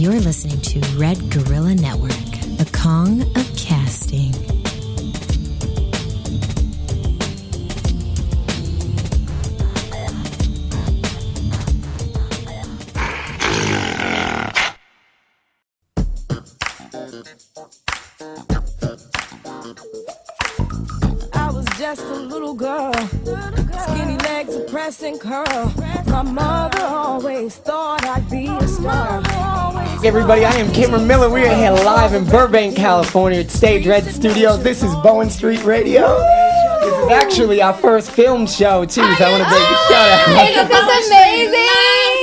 You're listening to Red Gorilla Network, the Kong of Casting. Just a little girl, skinny legs, a pressing curl. My mother always thought I'd be a star. Hey everybody, I am Cameron Miller. We are here live in Burbank, California at Stage Red Studios. This is Bowen Street Radio. This is actually our first film show too, so I want to make a shout out. Isn't this amazing?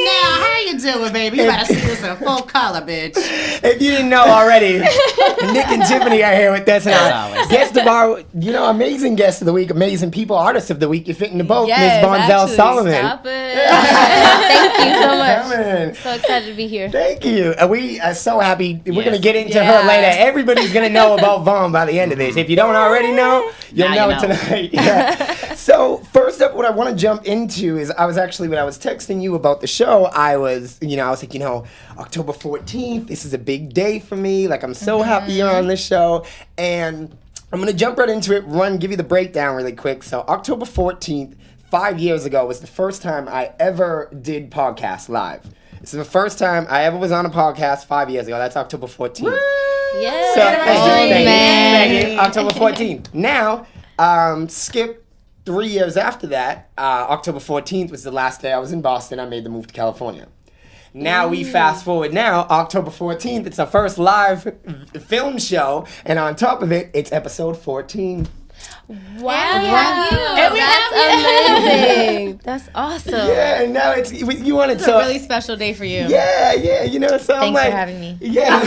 Now, how you doing, baby? You gotta see this in full color, bitch. If you didn't know already, Nick and Tiffany are here with us, and our guest of our, amazing guest of the week, amazing people, artist of the week. You fit into both, Yes, Ms. Vonzell actually, Solomon. Stop it. Thank you so much. So excited to be here. Thank you. We are so happy. We're going to get into Yeah. her later. Everybody's going to know about Von by the end of this. If you don't already know, you'll know it tonight. Yeah. So first up, what I want to jump into is when I was texting you about the show, I was like, October 14th, this is a big day for me. Like, I'm so happy you're on this show. And I'm going to jump right into it, give you the breakdown really quick. So October 14th, 5 years ago, was the first time I ever did podcast live. This is the first time I ever was on a podcast 5 years ago. That's October 14th. Yeah. So, thank you. October 14th. Now, skip 3 years after that, October 14th was the last day I was in Boston. I made the move to California. Now we fast forward now, October 14th, it's our first live film show, and on top of it, it's episode 14. Wow. And that's amazing. That's awesome. Yeah, and now you wanted It's a really special day for you. Yeah, so I'm Thanks like, for having me. Yeah.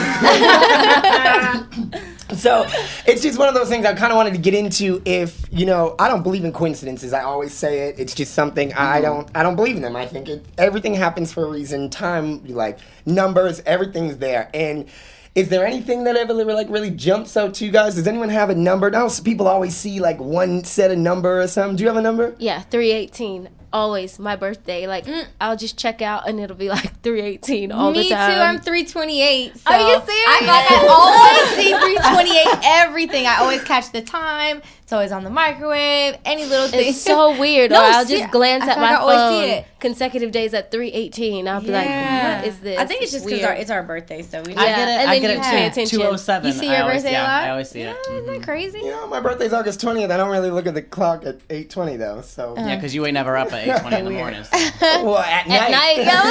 So it's just one of those things I kind of wanted to get into. If I don't believe in coincidences. I always say it. It's just something I don't believe in them. I think everything happens for a reason. Time, like numbers, everything's there. And is there anything that ever really jumps out to you guys? Does anyone have a number? Now people always see like one set of number or something. Do you have a number? Yeah, 318. Always my birthday. Like I'll just check out and it'll be like 318 all the time. Me too. I'm 328. So Are you serious? I always see 328 everything. I always catch the time. It's always on the microwave. Any little thing. It's so weird. No, or I'll just glance at my always phone. see it. Consecutive days at 318. I'll be like, what is this? I think it's just because weird. it's our birthday, so we. I get it. And I then get you it pay too. attention. 207. You see your birthday a lot? I always see it. Isn't that crazy? My birthday's August 20th. I don't really look at the clock at 8:20 though. So Yeah, because you ain't never up at 8:20 in the morning. So. well, at night. At night. That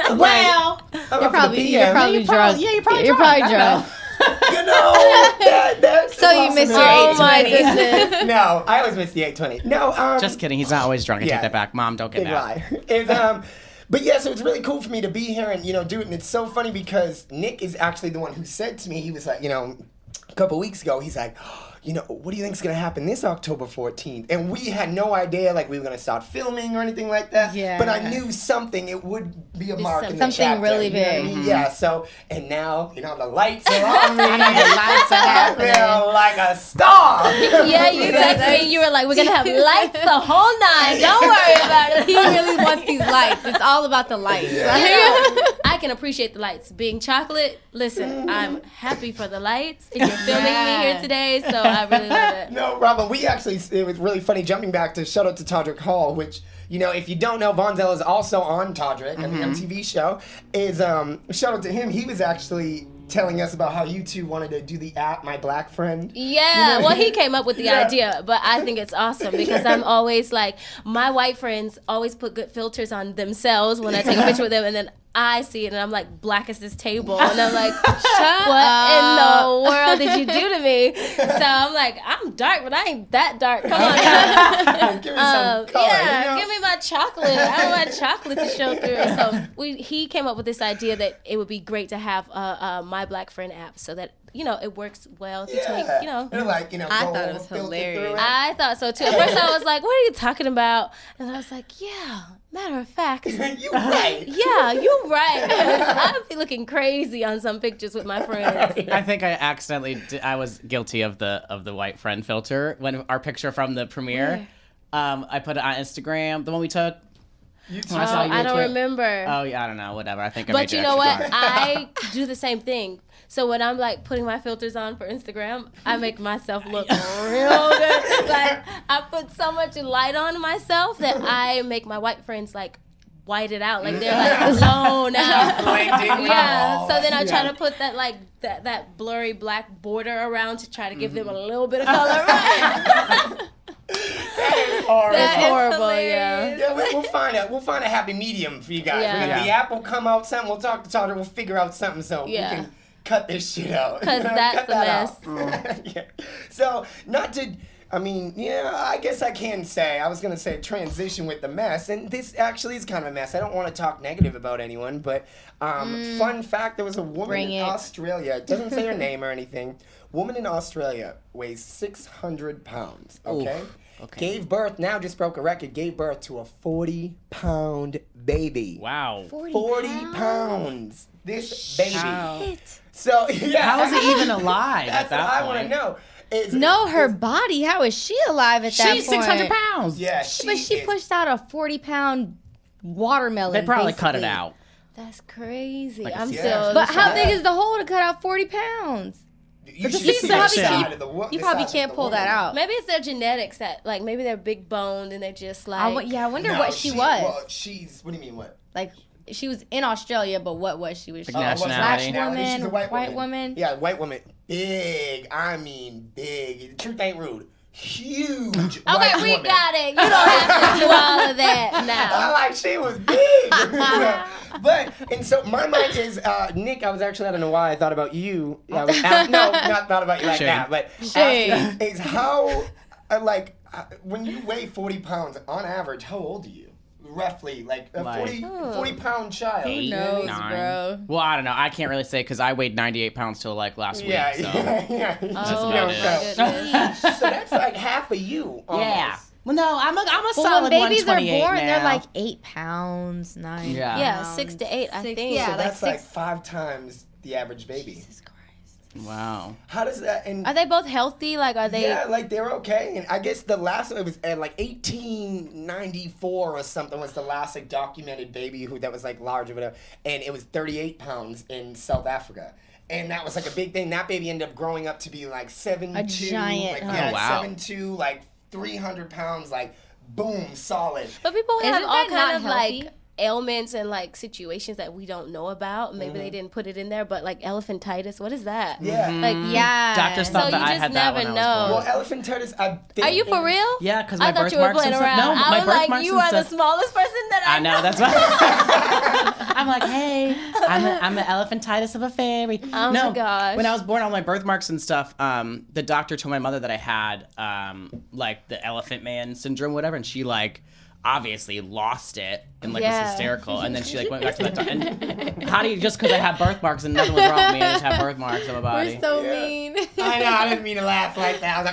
was Well, You're probably drunk. Yeah, you're probably You're drunk. probably drunk. That's So you missed your Oh my 8:20. goodness. No, I always miss the 8:20. No, Just kidding. He's not always drunk. I take that back. Mom, don't get big mad. lie. But yeah, so it's really cool for me to be here and do it. And it's so funny because Nick is actually the one who said to me, he was like, a couple weeks ago, he's like, what do you think is going to happen this October 14th? And we had no idea, like, we were going to start filming or anything like that. Yeah. But I knew it would be a mark in the something chapter, really you know what I big. mean? Yeah, so, and now, the lights are on me. The lights are I feel like a star. Yeah, you texted me and you were like, we're going to have lights the whole night. Don't worry about it. He really wants these lights. It's all about the lights. I can appreciate the lights. Being chocolate, listen, I'm happy for the lights. And you're filming me here today, so I really love it. No problem. It was really funny jumping back to shout out to Todrick Hall, which, if you don't know, Vonzell is also on Todrick, on the MTV show. Shout out to him. He was actually telling us about how you two wanted to do the app, My Black Friend. Yeah, well, he came up with the idea, but I think it's awesome because I'm always like, my white friends always put good filters on themselves when I take a picture with them, and then I see it and I'm like, black as this table, and I'm like, what in the world did you do to me? So I'm like, I'm dark, but I ain't that dark. Come on. Give me some color. Give me my chocolate. I want my chocolate to show through. So he came up with this idea that it would be great to have a My Black Friend app so that it works well to take, They're like, I thought it was hilarious. I thought so too. At first I was like, what are you talking about? And I was like, yeah, matter of fact. You right. Yeah, you're right. I'd be looking crazy on some pictures with my friends. I think I was guilty of the white friend filter when our picture from the premiere. I put it on Instagram, the one we took. You too. Oh, I saw you I were don't cute. remember. Oh, yeah, I don't know. Whatever. I think I But made you you know what? extra dark. I do the same thing. So when I'm like putting my filters on for Instagram, I make myself look real good. Like I put so much light on myself that I make my white friends like white it out. Like they're like blown out. Yeah. So then I try to put that like that blurry black border around to try to give them a little bit of color. That's horrible. Yeah. Yeah, we'll find a happy medium for you guys. Yeah. When the app will come out something, we'll talk to Tyler, we'll figure out something so we can cut this shit out. 'Cause that's Cut that the mess. out. Yeah. So, I guess I can say, I was going to say transition with the mess, and this actually is kind of a mess. I don't want to talk negative about anyone, but fun fact, there was a woman in Australia, it doesn't say her name or anything, woman in Australia weighs 600 pounds, okay? Okay. Gave birth, now just broke a record, gave birth to a 40-pound baby. Wow. 40 pounds. This baby. Wow. So, yeah. How is he even alive at That's that what I point? want to know. No, her body. How is she alive at that point? She's 600 pounds. Yeah, But she pushed out a 40-pound watermelon. They probably cut it basically. out. That's crazy. Like a I'm yeah. still. But how big is the hole to cut out 40 pounds? You But should you see probably the can't- side of the wo- You the probably size of can't the pull that woman. out. Maybe it's their genetics that like maybe they're big boned and they just like. I wonder No, what she was. Well, she's, what do you mean, what? Like, she was in Australia, but what was she? Was she Like nationality. black woman, She's a white woman? Yeah, white woman. Big. I mean, big. The truth ain't rude. Huge. Okay, white we woman. got it. You don't have to do all of that I now. like she was big. But, and so my mind is, Nick, I don't know why I thought about you. I was, no, not thought about you like Shade. that, but asking is how, when you weigh 40 pounds, on average, how old are you? Roughly, like a 40-pound child. Eight, knows, 9. bro? Well, I don't know. I can't really say because I weighed 98 pounds till like last week. Yeah, So. yeah. Oh about my it. goodness. So that's like half of you. Almost. Yeah. Well, no, I'm a Well, solid when babies are 128 born, now. they're like 8 pounds, 9 Yeah. Yeah, pounds. 6 to 8, I think. Yeah, So like that's like 6. 5 times the average baby. Jesus Christ. Wow. How does that? And Are they both healthy? Like, are they? yeah, like they're okay. And I guess the last one, it was at like 1894 or something was the last like documented baby that was like large or whatever, and it was 38 pounds in South Africa. And that was like a big thing. That baby ended up growing up to be like 7'2", A giant, like, huh? yeah, Oh, wow. 7'2", like 300 pounds, like boom, solid. But people have Isn't all that kind of not healthy? like ailments and like situations that we don't know about. Maybe they didn't put it in there, but like elephantitis, what is that? Yeah. Like, Yeah. Doctors So thought you that I just had that when never I know. was Well, born. elephantitis, I think. Are you for real? Yeah, because my I thought you were birthmarks playing and stuff. around. No, I my was like, birthmarks you and are the stuff. smallest person that I I know, that's why. I'm like, hey, I'm an elephantitis of a fairy. Oh no, my gosh. When I was born, all my birthmarks and stuff, the doctor told my mother that I had like the elephant man syndrome, whatever, and she like obviously lost it and like was Yeah. hysterical, and then she like went back to the doctor. And how do you, just because I have birthmarks and nothing was wrong with me, I just have birthmarks on my body. We're so Yeah. mean. I know, I didn't mean to laugh like that. I was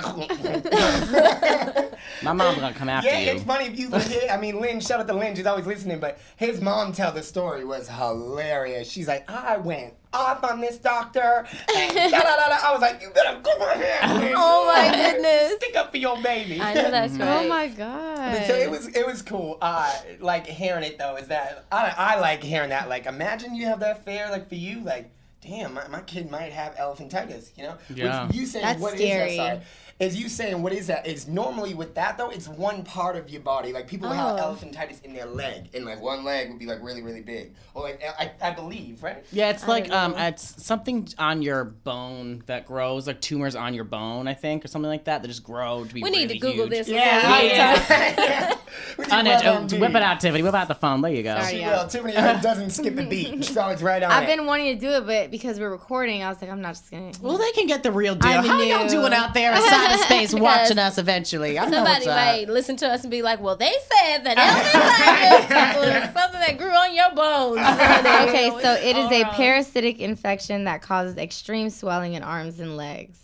like, My mom's gonna come after yeah, you. it's funny if you hear, I mean, Lynn, shout out to Lynn, she's always listening, but his mom tell the story was hilarious. She's like, I went off on this doctor, and da-da-da-da. I was like, you better go ahead, Lynn. Oh my goodness. Stick up for your baby. I know that's right. Oh my god. But so it was cool. Like hearing it though is that I like hearing that. Like imagine you have that fear like for you like. Damn, my kid might have elephantitis, you know? Yeah. Which you saying, That's what scary. is that? Sorry. Is you saying, what is that? Is normally with that, though, it's one part of your body. Like, people have elephantitis in their leg, and, like, one leg would be, like, really, really big. Or, like, I believe, right? Yeah, it's like don't know. it's something on your bone that grows, like tumors on your bone, I think, or something like that just grow to be We really need to Google huge. this. Yeah. Yeah. We need well done, Whip it out, Tiffany. Whip out the phone. There you go. Sorry. She Yeah. will. Tiffany doesn't skip a beat. She's always right on I've it. been wanting to do it, but because we're recording, I was like, I'm not just gonna. Well, they can get the real deal. I'm How y'all new. doing out there inside of space watching us eventually? I know Somebody what's up. might listen to us and be like, well, they said that elephantitis was something that grew on your bones. Okay, so it is a parasitic infection that causes extreme swelling in arms and legs.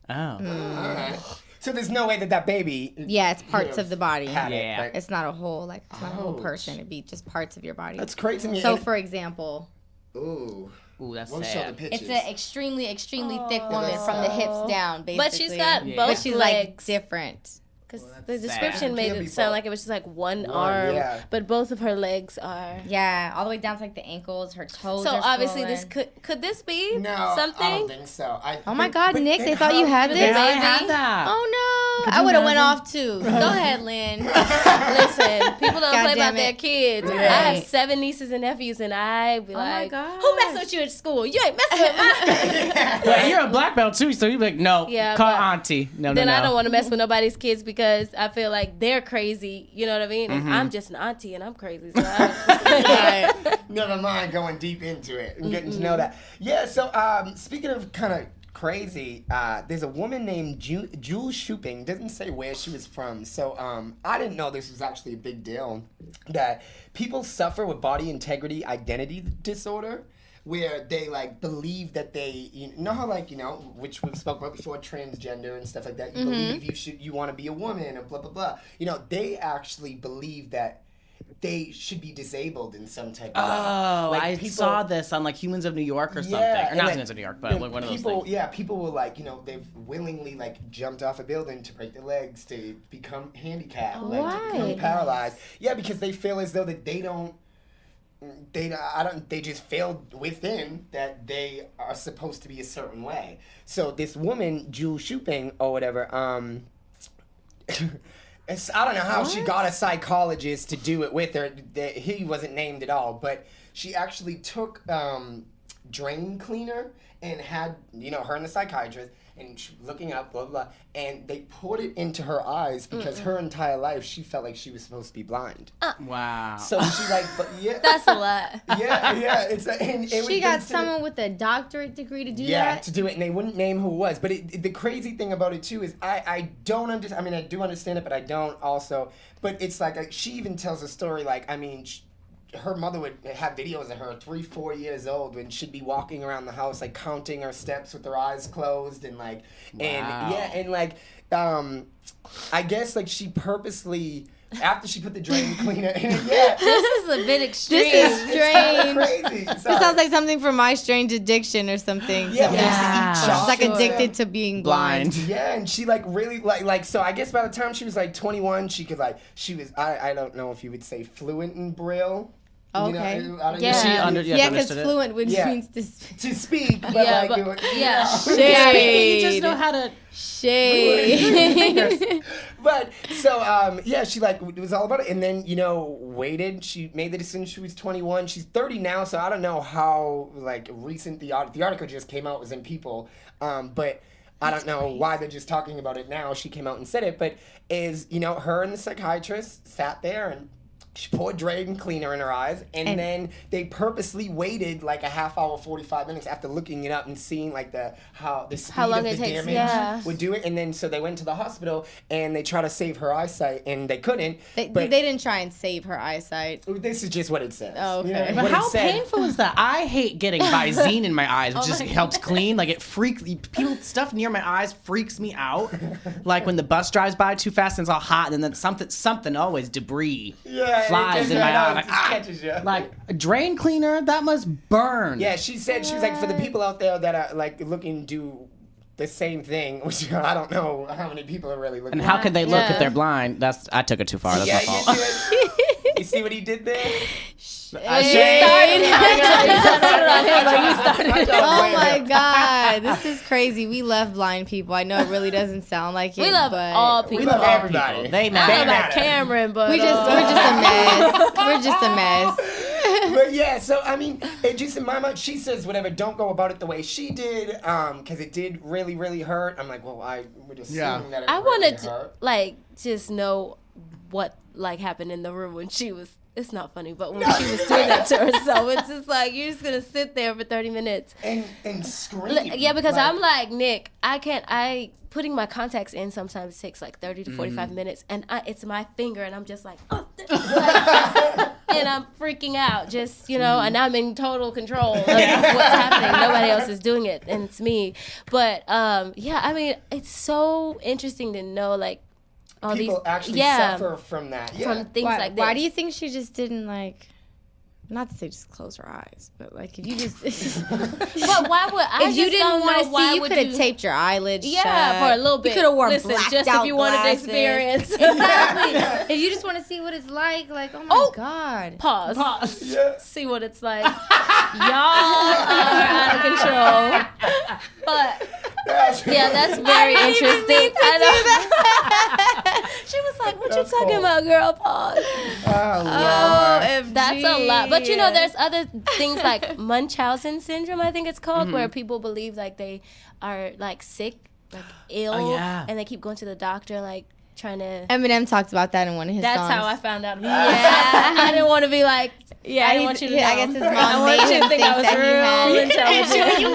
Oh. All right. So there's no way that baby Yeah, it's parts of the body. had it. Yeah. Right? It's not a whole, like, it's not a whole Ouch. person. It'd be just parts of your body. That's crazy to me. So, And- for example, Ooh. Ooh, that's We'll show the sad. pictures. it's an extremely, extremely thick woman from the hips down, basically. But she's got Yeah. both But she's legs. like different. Because Well, the that's description sad. made Can't be it sound both. like it was just like one arm, yeah. but both of her legs are. Yeah, all the way down to like the ankles, her toes. So are obviously, swollen. this could this be No, something? I don't think so. Oh my God, Nick, they thought how you had could this? they- I Baby. had that. Oh no, Could I you would have went imagine? off too. Go ahead, Lynn. Listen, people don't God play damn about their it. kids. Right. I have 7 nieces and nephews, and I be my like, gosh. "Who messing with you at school? You ain't messing with mine." Well, you're a black belt too, so you'd be like, no, Yeah, call but auntie. No, Then no, no. I don't want to mess with nobody's kids because I feel like they're crazy. You know what I mean? And I'm just an auntie, and I'm crazy. So Never mind going deep into it and getting to know that. Yeah, so speaking of kind of crazy, there's a woman named Jules Shuping. Doesn't say where she was from. So I didn't know this was actually a big deal, that people suffer with body integrity identity disorder, where they like believe that they, you know how like, you know, which we've spoken about before, transgender and stuff like that. You believe you want to be a woman and blah blah blah. You know, they actually believe that they should be disabled in some type of way. Oh, Like, I people- saw this on like Humans of New York or something. Or and, not like, Humans of New York, but like one of those people, things. yeah, people will like, you know, they've willingly like jumped off a building to break their legs, to become handicapped, like to become Why? paralyzed. Yeah, because they feel as though that they just failed within that they are supposed to be a certain way. So this woman, Jules Shuping or whatever, I don't know how she got a psychologist to do it with her. He wasn't named at all, but she actually took drain cleaner and had, you know, her and the psychiatrist, and she was looking up, blah, blah, blah, and they poured it into her eyes because her entire life she felt like she was supposed to be blind. Wow. So she like, but yeah. that's a lot. Yeah, it's and it She was got considered- someone with a doctorate degree to do yeah, that. to do it, and they wouldn't name who it was. But the crazy thing about it too is I don't understand. I mean, I do understand it, but I don't also. But it's like she even tells a story like, I mean, her mother would have videos of her 3-4 years old when she'd be walking around the house like counting her steps with her eyes closed and like and like I guess like she purposely, after she put the drain cleaner in it, This is a bit extreme. This is strange. crazy. It sounds like something from My Strange Addiction or something. Yeah, Something yeah. She's like Sure. addicted to being blind. Yeah, and she like really like so I guess by the time she was like 21, she could like she was I don't know if you would say fluent in Braille. Okay. You know, I don't Yeah. know. She Yeah, because understood it? fluent, which Yeah. means to To speak, but Yeah, like but- it was, yeah. You just know how to. Shade. But so yeah, she like it was all about it, and then you know waited. She made the decision. She was 21. She's 30 now, so I don't know how like recent the article just came out. It was in People, but I don't know why they're just talking about it now. She came out and said it, but is you know her and the psychiatrist sat there and she poured drain cleaner in her eyes, and then they purposely waited like a half hour, 45 minutes after looking it up and seeing like the speed long of the it takes, damage yeah. would do it, and then so they went to the hospital and they tried to save her eyesight and they couldn't. They but didn't try and save her eyesight. this is just what it says. Oh, okay. Yeah, But what it how said. painful is that? I hate getting Visine in my eyes, which just helps clean. Like it freaks people. Stuff near my eyes freaks me out. Like when the bus drives by too fast and it's all hot, and then something always debris flies in my eye. Like, catches you. like a drain cleaner that must burn. Yeah, she said she was like for the people out there that are like looking to do the same thing, which I don't know how many people are really looking. And how could they look if Yeah. they're blind? I took it too far. That's Yeah, my you fault. do it. You see what he did there? Oh my God, this is crazy. We love blind people. I know it really doesn't sound like it. We love but all people. We love everybody. They I don't matter. know about matter. Cameron, but we're just a mess. We're just a mess. But yeah, so I mean, it just in my mind, she says whatever. Don't go about it the way she did, because it did really, really hurt. I'm like, well, I would assume Yeah. that it I really wanted hurt. to like just know what like happened in the room when she was. It's not funny, but when she was doing that to herself, it's just like you're just gonna sit there for 30 minutes. and scream. Yeah, because I'm like Nick. I putting my contacts in sometimes takes like 30 to 45 minutes, and it's my finger, and I'm just like, and I'm freaking out, just you know, and I'm in total control of what's happening. Nobody else is doing it, and it's me. But yeah, I mean, it's so interesting to know like all people these actually yeah suffer from that. Yeah. from things like this. Why do you think she just didn't like not to say just close your eyes, but like if you just But why would I? if you didn't want to see, you could have taped your eyelids shut. For a little bit. You could have worn Listen, blacked just out if you wanted to glasses. experience. Exactly. If you just want to see what it's like oh my god. Pause. Yeah. See what it's like. Y'all are out of control. But yeah, that's very interesting. She was like, "What you talking about, girl?" Pause. That's a lot. But there's other things like Munchausen syndrome, I think it's called, where people believe like they are like sick, like ill, and they keep going to the doctor, like trying to. Eminem talked about that in one of his songs. That's how I found out about it. I didn't want to be like, I didn't want you to know. I guess his mom I made wanted you him to think I was real intelligent. You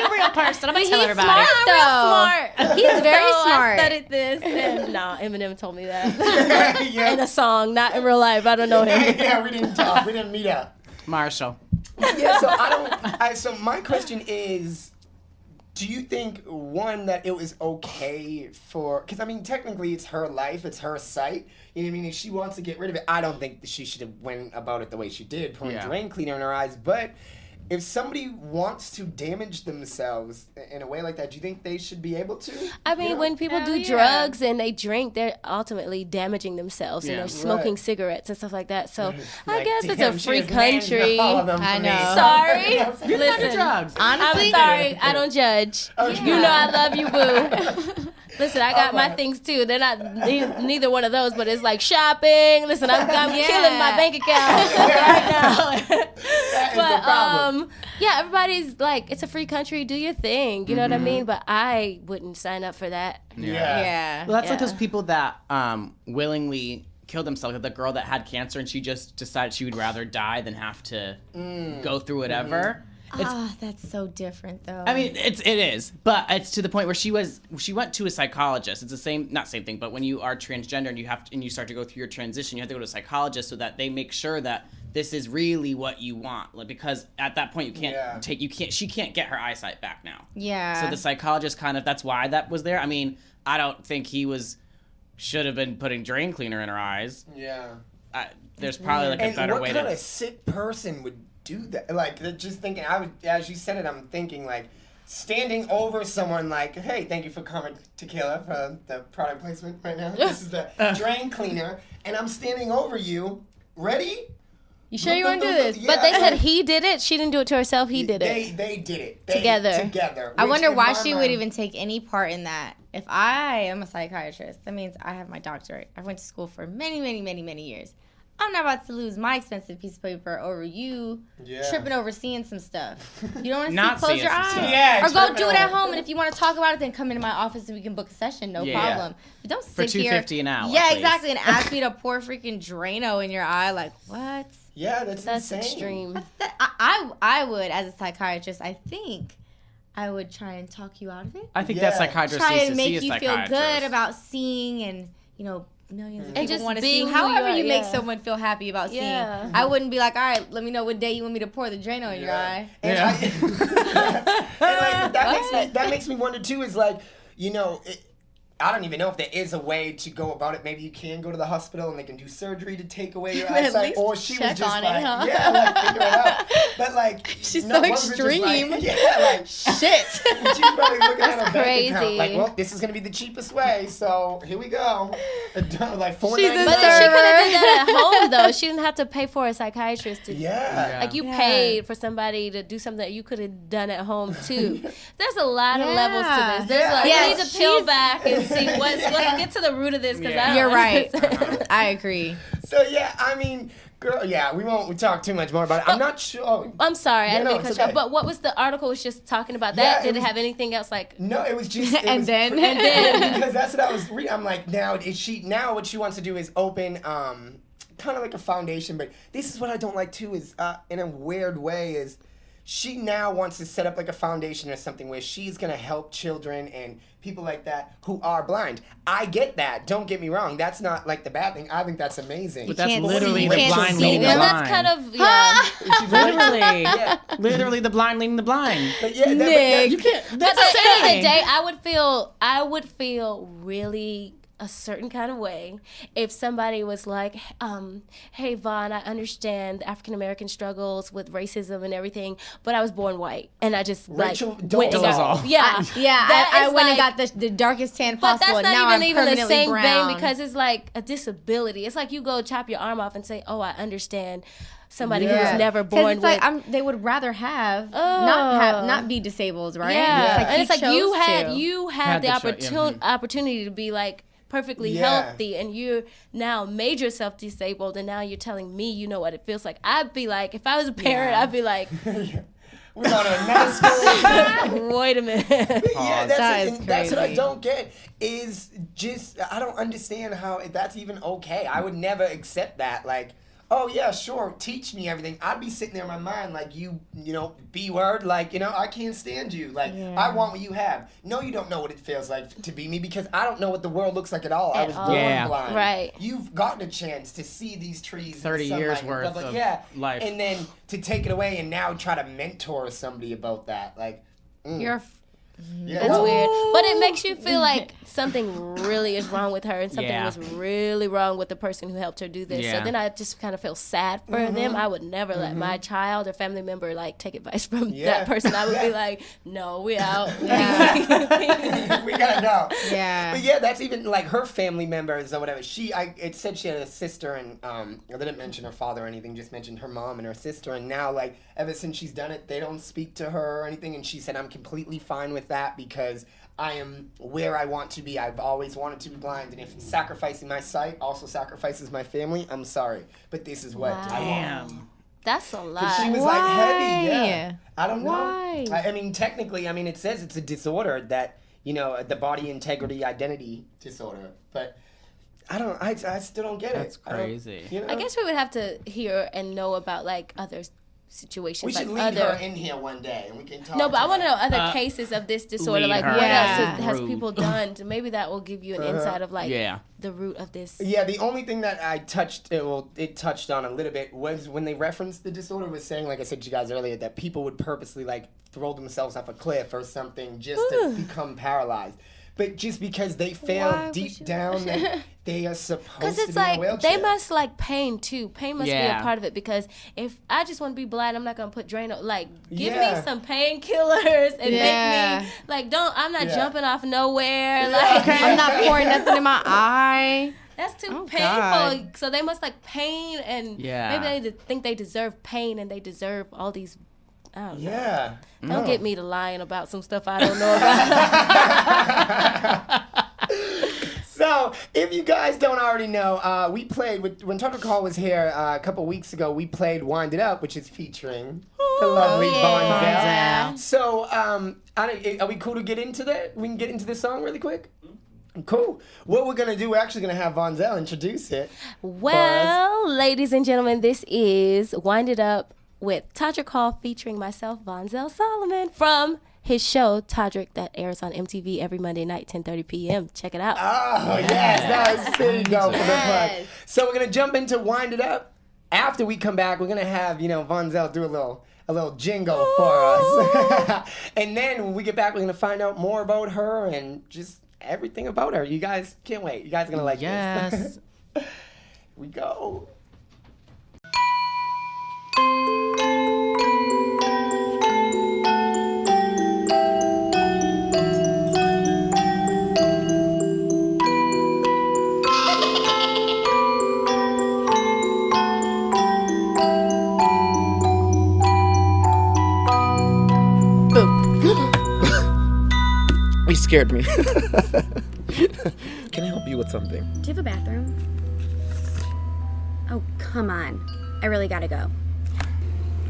a real person. I'm gonna tell He's everybody. smart. He's very So smart. I studied this, and Eminem told me that in a song, not in real life. I don't know him. Yeah, we didn't talk. We didn't meet up. Marshall. Yeah, so so my question is, do you think, one, that it was okay for, because I mean, technically it's her life, it's her site, you know what I mean? If she wants to get rid of it, I don't think that she should have went about it the way she did, pouring drain cleaner in her eyes, but if somebody wants to damage themselves in a way like that, do you think they should be able to? I mean, when people do drugs and they drink, they're ultimately damaging themselves, and they're smoking cigarettes and stuff like that. So I guess it's a free country. I know. Sorry. Listen, drugs. Honestly, I'm sorry. I don't judge. You know I love you, boo. Listen, I got my things too. They're not neither one of those, but it's like shopping. Listen, I'm killing my bank account right now. But everybody's like, it's a free country. Do your thing. You know what I mean? But I wouldn't sign up for that. Yeah. Well, that's like those people that willingly killed themselves. Like the girl that had cancer and she just decided she would rather die than have to go through whatever. That's so different though. I mean, it is, but it's to the point where she went to a psychologist. It's the same, not same thing, but when you are transgender and you start to go through your transition, you have to go to a psychologist so that they make sure that this is really what you want. Like, because at that point she can't get her eyesight back now. Yeah. So the psychologist that's why that was there. I mean, I don't think he should have been putting drain cleaner in her eyes. Yeah. There's probably like a better way to. What kind of sick person would do that? Like, just thinking, as you said it, I'm thinking like standing over someone like, hey, thank you for coming, Tequila, for the product placement right now. This is the drain cleaner, and I'm standing over you. Ready? You sure you want to do this? Yeah. But they said he did it. She didn't do it to herself. He did it. They did it. Together. I wonder why she would even take any part in that. If I am a psychiatrist, that means I have my doctorate. I went to school for many, many, many, many years. I'm not about to lose my expensive piece of paper over you tripping over seeing some stuff. You don't want to close your eyes. Yeah, or go do it at home, and if you want to talk about it, then come into my office and we can book a session, no problem. But don't sit for here. For $2.50 an hour. Yeah, exactly, and ask me to pour freaking Drano in your eye. Like, what? Yeah, that's insane. Extreme. I would, as a psychiatrist, I think I would try and talk you out of it. I think that psychiatrist try needs and to see make a you feel psychiatrist. good about seeing, and millions of people just want to see being you. who you However are, you make someone feel happy about seeing. I wouldn't be like, all right, let me know what day you want me to pour the Drano in your eye. And that makes me wonder too, is like, I don't even know if there is a way to go about it. Maybe you can go to the hospital and they can do surgery to take away your eyesight, or she was just like, figure it out. But like, she's so extreme. Shit. She's probably looking at her crazy. bank account like, well, this is gonna be the cheapest way, so here we go. Like $4.99. But she could have done that at home though. She didn't have to pay for a psychiatrist to. Like you paid for somebody to do something that you could have done at home too. There's a lot of levels to this. There's we need to peel back and see let's get to the root of this, because You're right. I agree. So I mean, girl, we won't talk too much more about it. I'm not sure. I'm sorry, I didn't mean to cut you off. okay. But what was the article was just talking about that? Did it have anything else like? No, it was just. Then because that's what I was reading. I'm like, now what she wants to do is open kind of like a foundation, but this is what I don't like too, is in a weird way, is she now wants to set up like a foundation or something where she's going to help children and people like that who are blind. I get that. Don't get me wrong. That's not like the bad thing. I think that's amazing. But that's can't literally see. the You can't blind see leading the them. blind. That's kind of Literally the blind leading the blind. But You can't. But That's at the end of insane. the day, I would feel really a certain kind of way if somebody was like, hey, Vaughn, I understand African American struggles with racism and everything, but I was born white. And I just Rachel, like, don't went and got, yeah. I went and got the darkest tan But possible. that's and now not I'm even the permanently same brown. vein because it's like a disability. It's like you go chop your arm off and say, oh, I understand somebody who was never born it's with. like they would rather have not be disabled, right? Yeah, and it's like you Had had the the opportunity to be like perfectly healthy, and you now made yourself disabled, and now you're telling me you know what it feels like. I'd be like, if I was a parent, I'd be like, we're on another story. wait a minute. Yeah, that's what I crazy. don't get is just I don't understand how that's even okay. I would never accept that. Like, oh yeah, sure, teach me everything. I'd be sitting there in my mind like you know, B word, like, you know, I can't stand you. Like, I want what you have. No, you don't know what it feels like to be me because I don't know what the world looks like at all. I was born blind. Right. You've gotten a chance to see these trees. 30 in the years sunlight and worth stuff of life. And then to take it away and now try to mentor somebody about that. Like, You're yeah. That's weird. But it makes you feel like something really is wrong with her and something Yeah. was really wrong with the person who helped her do this. Yeah. So then I just kind of feel sad for them. I would never let my child or family member like take advice from that person. I would be like, no, we out. we gotta know. Yeah. But yeah, that's even like her family members or whatever. It said she had a sister and I didn't mention her father or anything, just mentioned her mom and her sister. And now like ever since she's done it, they don't speak to her or anything. And she said, I'm completely fine with that because I am where I want to be. I've always wanted to be blind. And if sacrificing my sight also sacrifices my family, I'm sorry. But this is what I want. That's a lot. 'Cause she was like heavy, yeah. Why? I don't know. Why? I mean, technically, it says it's a disorder that, you know, the body integrity identity disorder. But I still don't get it. That's crazy. You know? I guess we would have to hear and know about like other situations. we should like leave other... her in here one day and we can talk. No, but I want to know her. other cases of this disorder. lead Like, her what Yeah. else has route. people done? Maybe that will give you an insight of like the root of this. Yeah, the only thing that I touched, it touched on a little bit was when they referenced the disorder was saying, like I said to you guys earlier, that people would purposely like throw themselves off a cliff or something just to become paralyzed. But just because they feel deep down that they are supposed to Because be it's in a like wheelchair. they must like pain too. Pain must be a Yeah. part of it because if I just want to be blind, I'm not gonna put Drano. Like, give Yeah. me some painkillers and Yeah. make me like I'm not Yeah. jumping off nowhere. Like I'm not pouring nothing in my eye. that's too Oh, painful. God. So they must like pain and maybe they think they deserve pain and they deserve all these. I don't know. Yeah. Don't No. get me to lying about some stuff I don't know about. So, if you guys don't already know, we played, when Tucker Call was here a couple weeks ago, we played Wind It Up, which is featuring the lovely Vonzell. So, are we cool to get into that? We can get into this song really quick? Cool. What we're going to do, we're actually going to have Vonzell introduce it. Well, ladies and gentlemen, this is Wind It Up with Todrick Hall featuring myself, Vonzell Solomon, from his show, Todrick, that airs on MTV every Monday night, 10:30 p.m. Check it out. Oh, yes. There you go for the plug. So we're going to jump into Wind It Up. After we come back, we're going to have, Vonzell do a little jingle for us. And then when we get back, we're going to find out more about her and just everything about her. You guys can't wait. You guys are going to like this. Here we go. You scared me. Can I help you with something? Do you have a bathroom? Oh, come on. I really gotta go.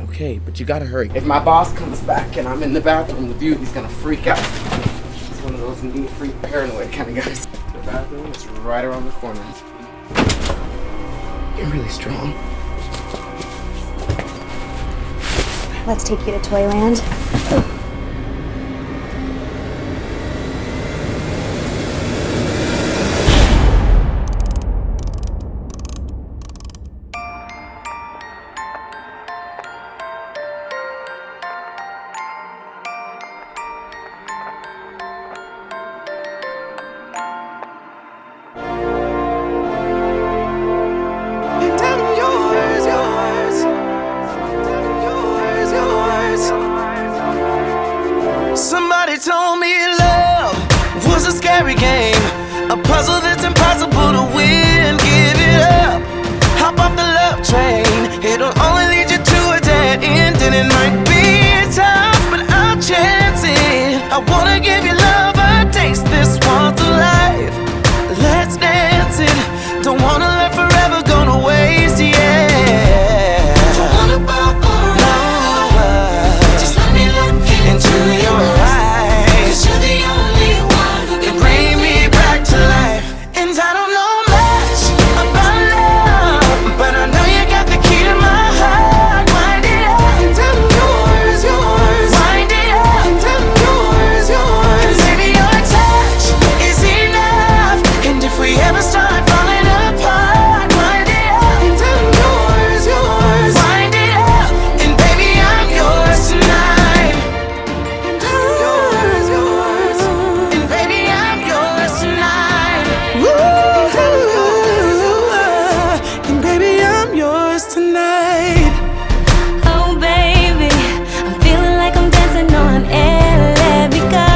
Okay, but you gotta hurry. If my boss comes back and I'm in the bathroom with you, he's gonna freak out. He's one of those neat, freak, paranoid kind of guys. The bathroom is right around the corner. You're really strong. Let's take you to Toyland. puzzle that's impossible to win. Give it up, hop off the love train. It'll only lead you to a dead end, and it might be tough, but I'll chance it. I wanna give you love a taste this once a life. Let's dance it. Don't wanna let forever go to waste, yeah. Don't wanna fall for love. Just let me look into your eyes. You're the only one who can bring me back to life. And I don't know much about love, but I know you got the key to my heart. Wind it up until I'm yours, yours. Wind it up until I'm yours, yours. And baby, your touch is enough. And if we ever start falling apart, wind it up until I'm yours, yours. Wind it up, and baby, I'm yours tonight. Yours, yours. And baby, I'm yours tonight. And baby, I'm yours tonight. Oh baby, I'm feeling like I'm dancing on air. Let me go,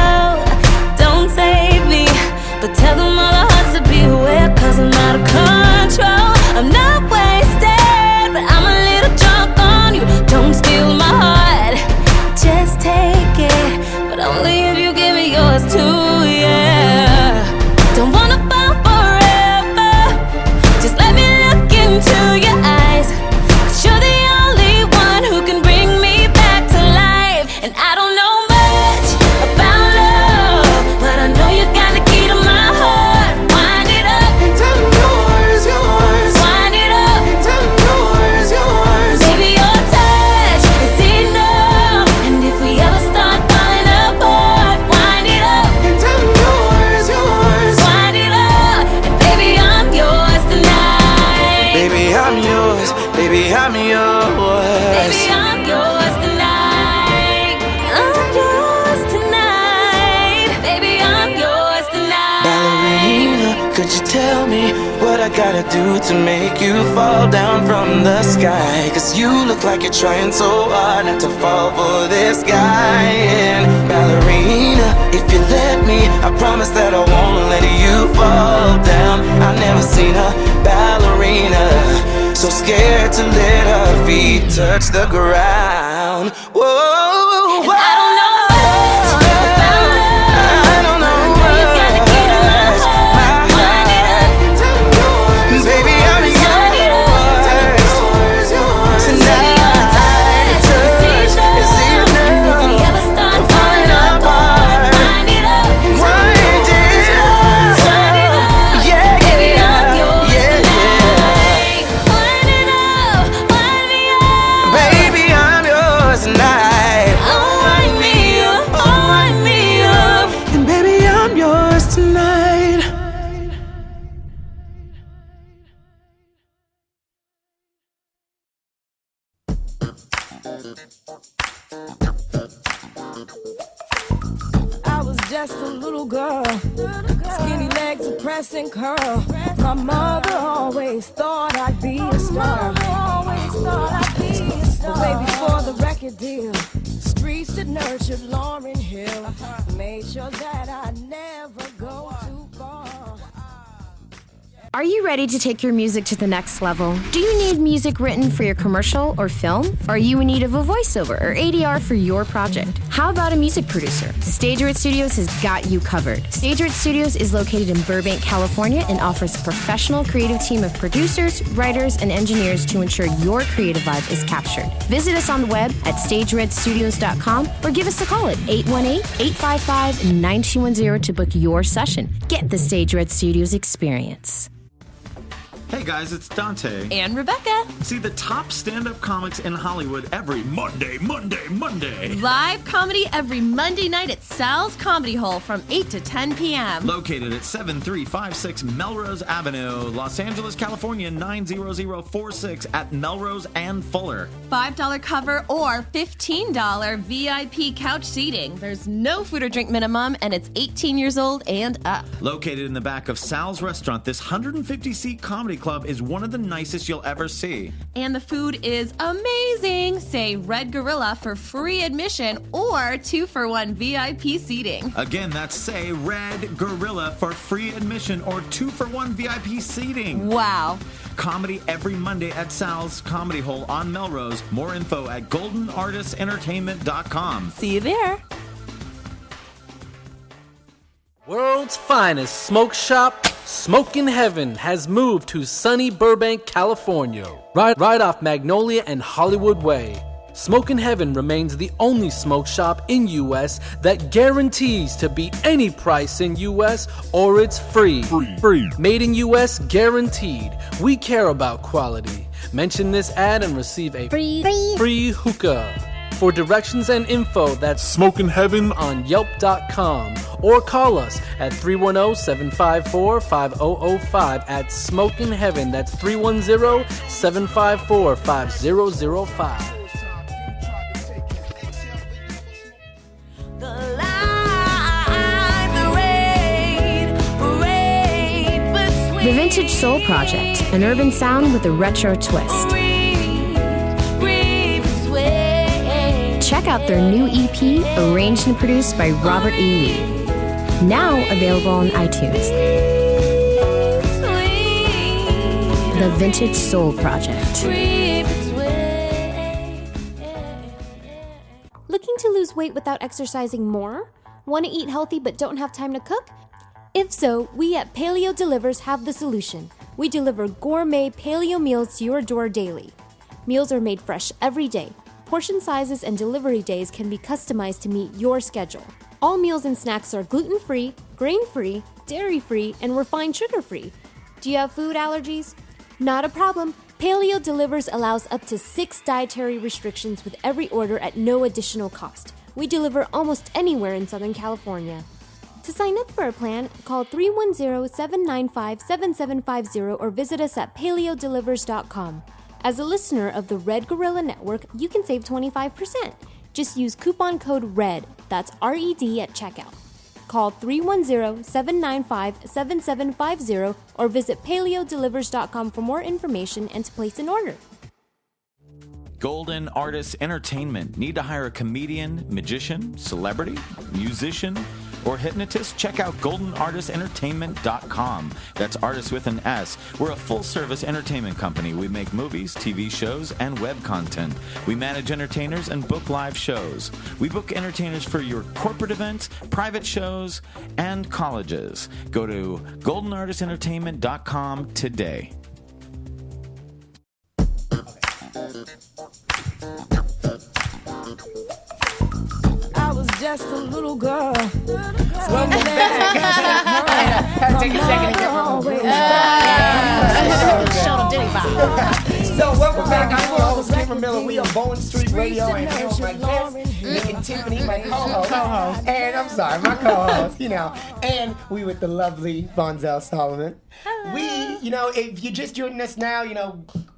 don't save me, but tell them all the hearts to beware, 'cause I'm out of control. I'm not wasted, but I'm a little drunk on you. Don't steal my heart, just take it, but only if you give me yours too, yeah. Don't wanna fall forever, just let me look into your eyes. 'Cause you're the only one who can bring me back to life. And I don't know much about love, but I know you got the key to my heart. Wind it up Until I'm yours, yours. wind it up. Until I'm yours, yours. Baby, your touch is enough. And if we ever start falling apart, wind it up, Until I'm yours, yours. wind it up. And baby, I'm yours tonight. Baby, I'm yours. Baby, I'm yours. Baby, I'm yours tonight. I'm yours tonight. Baby, I'm yours tonight. Ballerina, could you tell me what I gotta do to make you fall down from the sky? 'Cause you look like you're trying so hard not to fall for this guy. And ballerina, if you let me, I promise that I won't let you fall down. I've never seen a ballerina so scared to let her feet touch the ground. Whoa, I don't know much about love. I don't know I know you got the key to my heart. Wind it up, baby, I'm yours tonight. Touch is enough. if we ever start falling apart, wind it up, Wind it up. wind it up. Yeah, Baby, I'm yours yeah, tonight. Wind it up, wind me up. baby, I'm yours tonight. Oh, wind me up, oh, wind me up. And baby, I'm yours tonight. I was just a little girl, skinny legs, a pressing curl. My mother always thought I'd be a star. But way before the record deal, streets that nurtured Lauryn Hill made sure that I never go too far. Are you ready to take your music to the next level? Do you need music written for your commercial or film? Are you in need of a voiceover or ADR for your project? How about a music producer? Stage Red Studios has got you covered. Stage Red Studios is located in Burbank, California, and offers a professional creative team of producers, writers, and engineers to ensure your creative vibe is captured. Visit us on the web at stageredstudios.com or give us a call at 818-855-9210 to book your session. Get the Stage Red Studios experience. Hey guys, it's Dante. And Rebecca. See the top stand-up comics in Hollywood every Monday. Live comedy every Monday night at Sal's Comedy Hall from 8 to 10 p.m. Located at 7356 Melrose Avenue, Los Angeles, California, 90046 at Melrose and Fuller. $5 cover or $15 VIP couch seating. There's no food or drink minimum, and it's 18 years old and up. Located in the back of Sal's Restaurant, this 150-seat comedy Club is one of the nicest you'll ever see. And the food is amazing. Say Red Gorilla for free admission or 2-for-1 VIP seating. Again, that's Say Red Gorilla for free admission or 2-for-1 VIP seating. Wow. Comedy every Monday at Sal's Comedy Hole on Melrose. More info at goldenartistentertainment.com. See you there. World's finest smoke shop, Smokin' Heaven, has moved to sunny Burbank, California, right off Magnolia and Hollywood Way. Smokin' Heaven remains the only smoke shop in U.S. that guarantees to beat any price in U.S. or it's free. Free. Made in U.S. guaranteed. We care about quality. Mention this ad and receive a free hookah. For directions and info, that's Smokin' Heaven on Yelp.com or call us at 310-754-5005 at Smokin' Heaven. That's 310-754-5005. The Vintage Soul Project, an urban sound with a retro twist. Check out their new EP, arranged and produced by Robert E. Lee. Now available on iTunes. The Vintage Soul Project. Looking to lose weight without exercising more? Want to eat healthy but don't have time to cook? If so, we at Paleo Delivers have the solution. We deliver gourmet paleo meals to your door daily. Meals are made fresh every day. Portion sizes and delivery days can be customized to meet your schedule. All meals and snacks are gluten-free, grain-free, dairy-free, and refined sugar-free. Do you have food allergies? Not a problem. Paleo Delivers allows up to 6 dietary restrictions with every order at no additional cost. We deliver almost anywhere in Southern California. To sign up for a plan, call 310-795-7750 or visit us at paleodelivers.com. As a listener of the Red Gorilla Network, you can save 25%. Just use coupon code RED, that's R-E-D at checkout. Call 310-795-7750 or visit paleodelivers.com for more information and to place an order. Golden Artist Entertainment. Need to hire a comedian, magician, celebrity, musician, or hypnotist? Check out goldenartistentertainment.com. That's artist with an S. We're a full-service entertainment company. We make movies, TV shows, and web content. We manage entertainers and book live shows. We book entertainers for your corporate events, private shows, and colleges. Go to goldenartistentertainment.com today. I was just a little girl. Welcome back. Had to take a second to get my So welcome back. I'm your host, Cameron Miller. We are Bowen Street Radio, and here with my guest, Nick and Tiffany, my co-host. And I'm sorry, my co-host, And we with the lovely Vonzell Solomon. Hello. We, if you're just joining us now,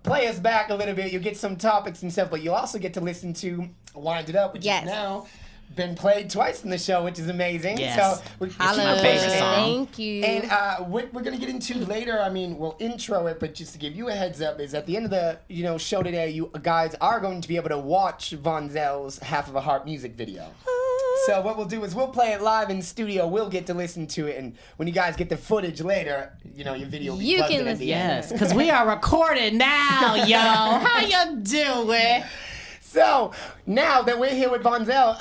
play us back a little bit. You'll get some topics and stuff, but you'll also get to listen to Wind It Up, which is now been played twice in the show, which is amazing. Yes. So It's my favorite song. Thank you. And what we're going to get into later, we'll intro it, but just to give you a heads up, is at the end of the show today, you guys are going to be able to watch Vonzell's Half of a Heart music video. So what we'll do is we'll play it live in studio. We'll get to listen to it, and when you guys get the footage later, your video will be plugged in at the end. Yes, because we are recorded now, yo. How you doing? So, now that we're here with Vonzell,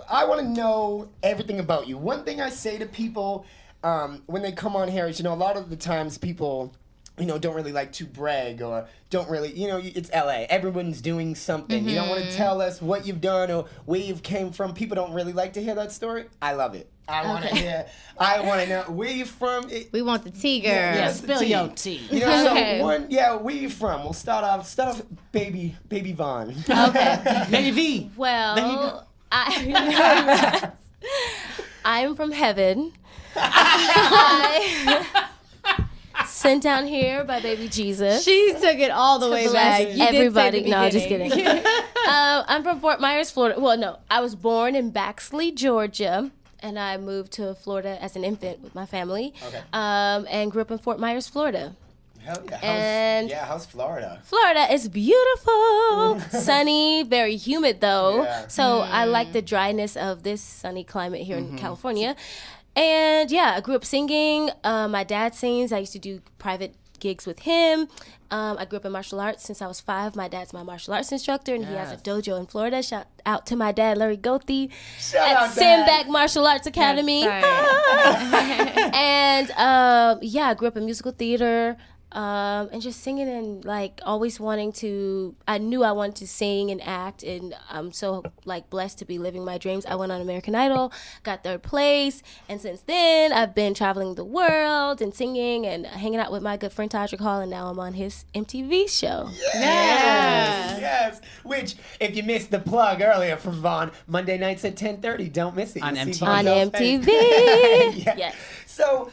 I want to know everything about you. One thing I say to people when they come on here is, a lot of the times people, don't really like to brag or don't really, it's LA. Everyone's doing something. Mm-hmm. You don't want to tell us what you've done or where you've came from. People don't really like to hear that story. I love it. I want to hear. I want to know where you from. We want the tea, girl. Yeah, spill your tea. So where you from? We'll start off, baby Von. Okay. Baby V. Well, I'm from heaven. Sent down here by baby Jesus. She took it all the way back. Everybody. No, just kidding. I'm from Fort Myers, Florida. Well, no, I was born in Baxley, Georgia. And I moved to Florida as an infant with my family. Okay. And grew up in Fort Myers, Florida. Hell yeah. And how's Florida? Florida is beautiful, sunny, very humid though. Yeah. So I like the dryness of this sunny climate here in California. And yeah, I grew up singing. My dad sings. I used to do private gigs with him. I grew up in martial arts since I was 5. My dad's my martial arts instructor, and he has a dojo in Florida. Shout out to my dad, Larry Gothi, at Sandbag Martial Arts Academy. And I grew up in musical theater. And just singing and like always wanting to, I knew I wanted to sing and act, and I'm so like blessed to be living my dreams. I went on American Idol, got 3rd place, and since then I've been traveling the world and singing and hanging out with my good friend Todrick Hall, and now I'm on his MTV show. Yes. Which, if you missed the plug earlier from Vaughn, Monday nights at 10:30, don't miss it. On You'll see MTV. On Vonzell's MTV. face. Yes. So,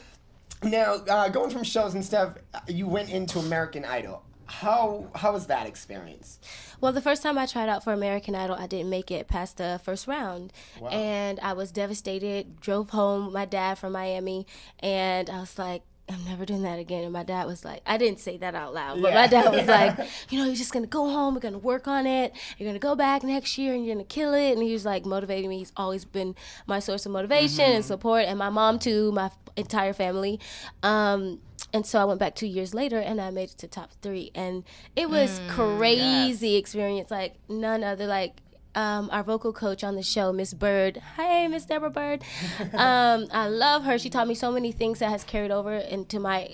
now, going from shows and stuff, you went into American Idol. How was that experience? Well, the first time I tried out for American Idol, I didn't make it past the first round. Wow. And I was devastated, drove home with my dad from Miami, and I was like, I'm never doing that again. And my dad was like, I didn't say that out loud, but my dad was like, you're just going to go home. We're going to work on it. You're going to go back next year and you're going to kill it. And he was like motivating me. He's always been my source of motivation and support. And my mom too, my entire family. And so I went back 2 years later and I made it to top 3. And it was crazy experience. Like none other, like, our vocal coach on the show, Miss Bird. Hey, Miss Deborah Bird. I love her. She taught me so many things that has carried over into my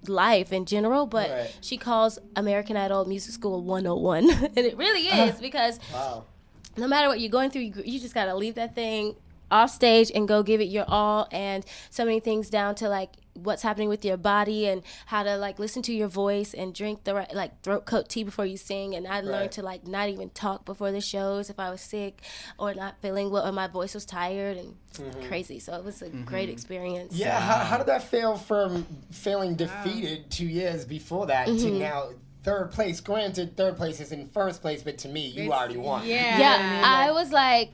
life in general, but she calls American Idol Music School 101. And it really is, because no matter what you're going through, you just got to leave that thing off stage and go give it your all. And so many things down to like what's happening with your body and how to like listen to your voice and drink the right, like throat coat tea before you sing. And I learned to like not even talk before the shows if I was sick or not feeling well or my voice was tired and crazy. So it was a great experience. Yeah, how did that feel from feeling defeated 2 years before that to now 3rd place? Granted, 3rd place is in 1st place, but to me, you already won. Yeah, I was like,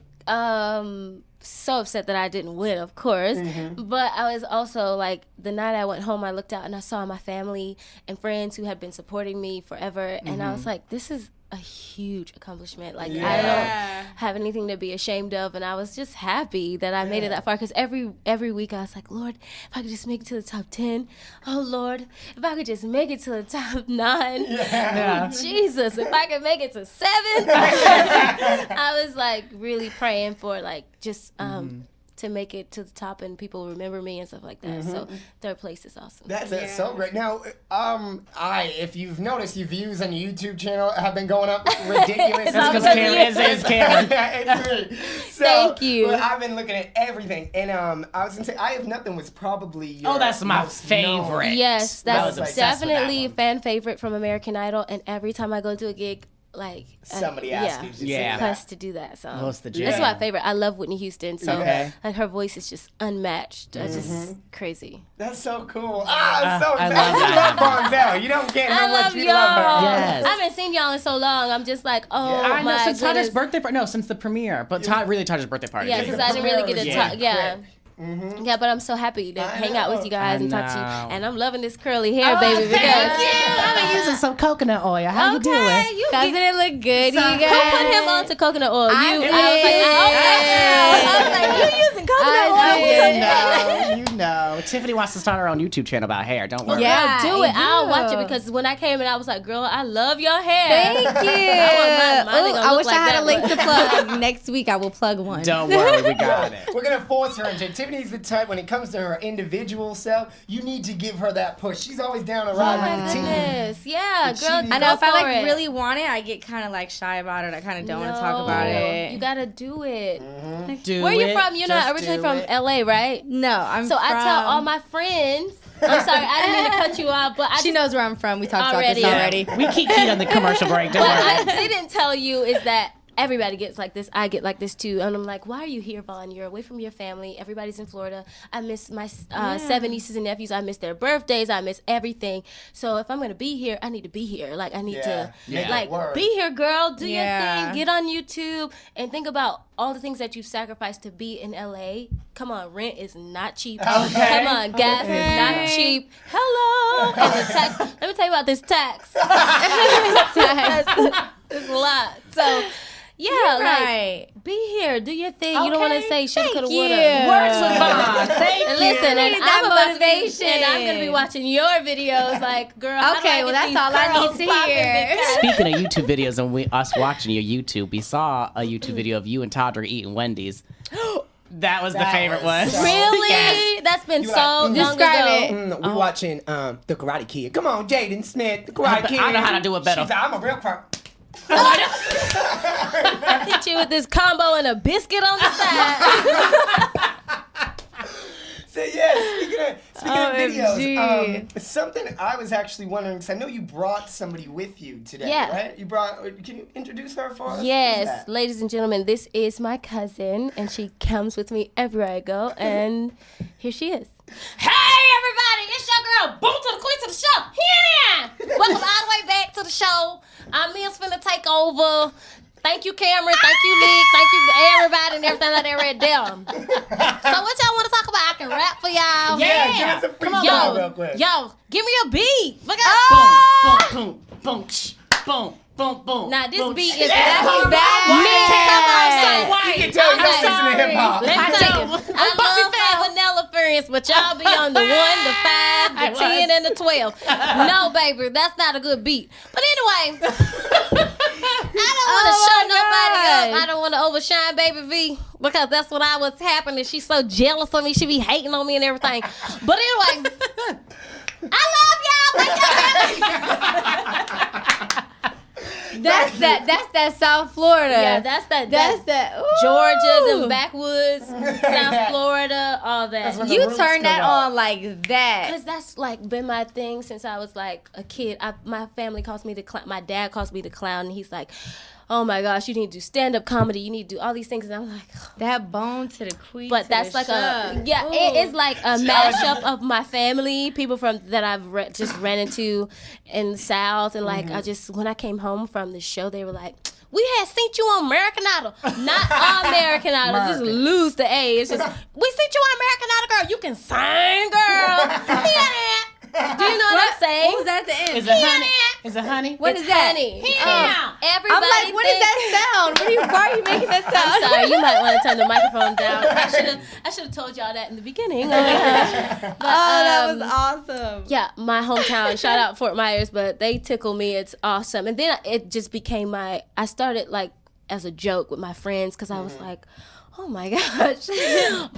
so upset that I didn't win, of course. But I was also like, the night I went home, I looked out and I saw my family and friends who had been supporting me forever. And I was like, this is a huge accomplishment. Like, I don't have anything to be ashamed of. And I was just happy that I made it that far. Because every week I was like, Lord, if I could just make it to the top 10. Oh, Lord, if I could just make it to the top 9. Jesus, if I could make it to 7. I was like really praying for like just to make it to the top and people remember me and stuff like that. So 3rd place is awesome. That's so great. Now, if you've noticed, your views on your YouTube channel have been going up ridiculous. That's because it's Cameron. It's me. So, Thank you. But I've been looking at everything, and I was gonna say, I Have Nothing was probably your that's my most favorite. known. Yes, that's like, definitely a fan favorite from American Idol. And every time I go to a gig, like somebody asks you to sing that. has to do that. So What's the that's my favorite. I love Whitney Houston. So like her voice is just unmatched. Just crazy. That's so cool. I'm so I excited. love that. I love Vonzell. You don't get how much you y'all. love her. Yes. I haven't seen y'all in so long. I'm just like, I know, my since goodness. Todrick's birthday party. No, since the premiere. But Todrick's birthday party. Yeah, because I didn't really get to talk. Yeah. quick. Yeah, but I'm so happy to hang out with you guys and talk to you. know. And I'm loving this curly hair, baby, because I've been using some coconut oil. How you doing? Doesn't it look good, you guys? who put him on to coconut oil? I You. did. I was like, you using coconut oil? You know. Tiffany wants to start her own YouTube channel about hair. Don't worry. Yeah. Girl, do it. I I'll do. watch it because when I came in, I was like, girl, I love your hair. Thank you. I wish I had a link to plug. Next week I will plug one. Don't worry, we got it. We're gonna force her into it. Tiffany's the type, when it comes to her individual self, you need to give her that push. She's always down to ride with the team. Yes, yeah, But girl. she- I know if I it. really want it, I get kind of like shy about it. I kind of don't want to talk about it. You gotta do it. Do Where you it. from? You're not Just originally do from it. LA, right? No, I'm So I tell all my friends. I'm sorry, I didn't mean to cut you off, but She knows where I'm from. We talked about Already. this already. We keep Keith on the commercial break. Don't What worry. I didn't tell you is that everybody gets like this. I get like this too. And I'm like, why are you here, Vaughn? You're away from your family. Everybody's in Florida. I miss my 7 nieces and nephews. I miss their birthdays. I miss everything. So if I'm going to be here, I need to be here. Like, I need to, like, be here, girl. Do your thing. Get on YouTube and think about all the things that you've sacrificed to be in LA. Come on, rent is not cheap. Come on, gas is not cheap. Hello. And the tax. Let me tell you about this tax. It's a lot. So, like, be here, do your thing. You don't want to say shoulda, coulda, woulda. Words with Vaughn. Thank and you. listen, and that motivation. And I'm gonna be watching your videos, like, girl. Okay, well, that's all I need to hear. Speaking of YouTube videos and us watching your YouTube, we saw a YouTube video of you and Todrick eating Wendy's. That was the favorite one. So really? Yes. That's been so long ago. We're watching The Karate Kid. Come on, Jaden Smith, The Karate Kid. I know how to do it better. She's like, I'm a real pro. I hit you with this combo and a biscuit on the side. So speaking of videos, something I was actually wondering, because I know you brought somebody with you today, right? Can you introduce her for us? Yes, ladies and gentlemen, this is my cousin, and she comes with me everywhere I go, and here she is. Hey everybody, it's your girl, Boom to the Queen to the show. Here! Welcome all the way back to the show. Mia's finna take over. Thank you, Cameron. Thank you, Nick. Thank you, everybody, and everything that they read down. So what y'all want to talk about? I can rap for y'all. Yeah. Give us a freestyle real quick. Yo, give me a beat. Look at boom, boom, boom, boom, boom, boom. Now this boom, beat is bad. Come on, you can tell you don't listen to hip hop. Let me tell you, I love my vanilla friends, but y'all be on the 1, the 5, the 10, and the 12. No, baby, that's not a good beat. But anyway, I don't want to show nobody up. I don't want to overshine Baby V, because that's what I was happening. She's so jealous of me. She be hating on me and everything. But anyway, I love y'all. That's that South Florida. Yeah, that's that Georgia, the backwoods, South Florida, all that. You turn that on like that. Because that's like been my thing since I was like a kid. My family calls me the clown. My dad calls me the clown, and he's like, oh my gosh, you need to do stand-up comedy. You need to do all these things. And I'm like, that Bone to the Queen. But that's like it is like a mashup of my family, people from that I've just ran into in the South. And like, when I came home from the show, they were like, we had seen you on American Idol. Not American Idol. Just lose the A. It's just, we seen you on American Idol, girl. You can sing, girl. Yeah. Do you know what I'm saying? What was that at the end? Is it honey? Is it honey? What is that? Honey. I'm Everybody like, what is that sound? Why are you making that sound? I'm sorry, you might want to turn the microphone down. I should have told y'all that in the beginning. But, that was awesome. Yeah, my hometown. Shout out Fort Myers, but they tickle me. It's awesome. And then it just became I started like as a joke with my friends, because I was like, oh my gosh.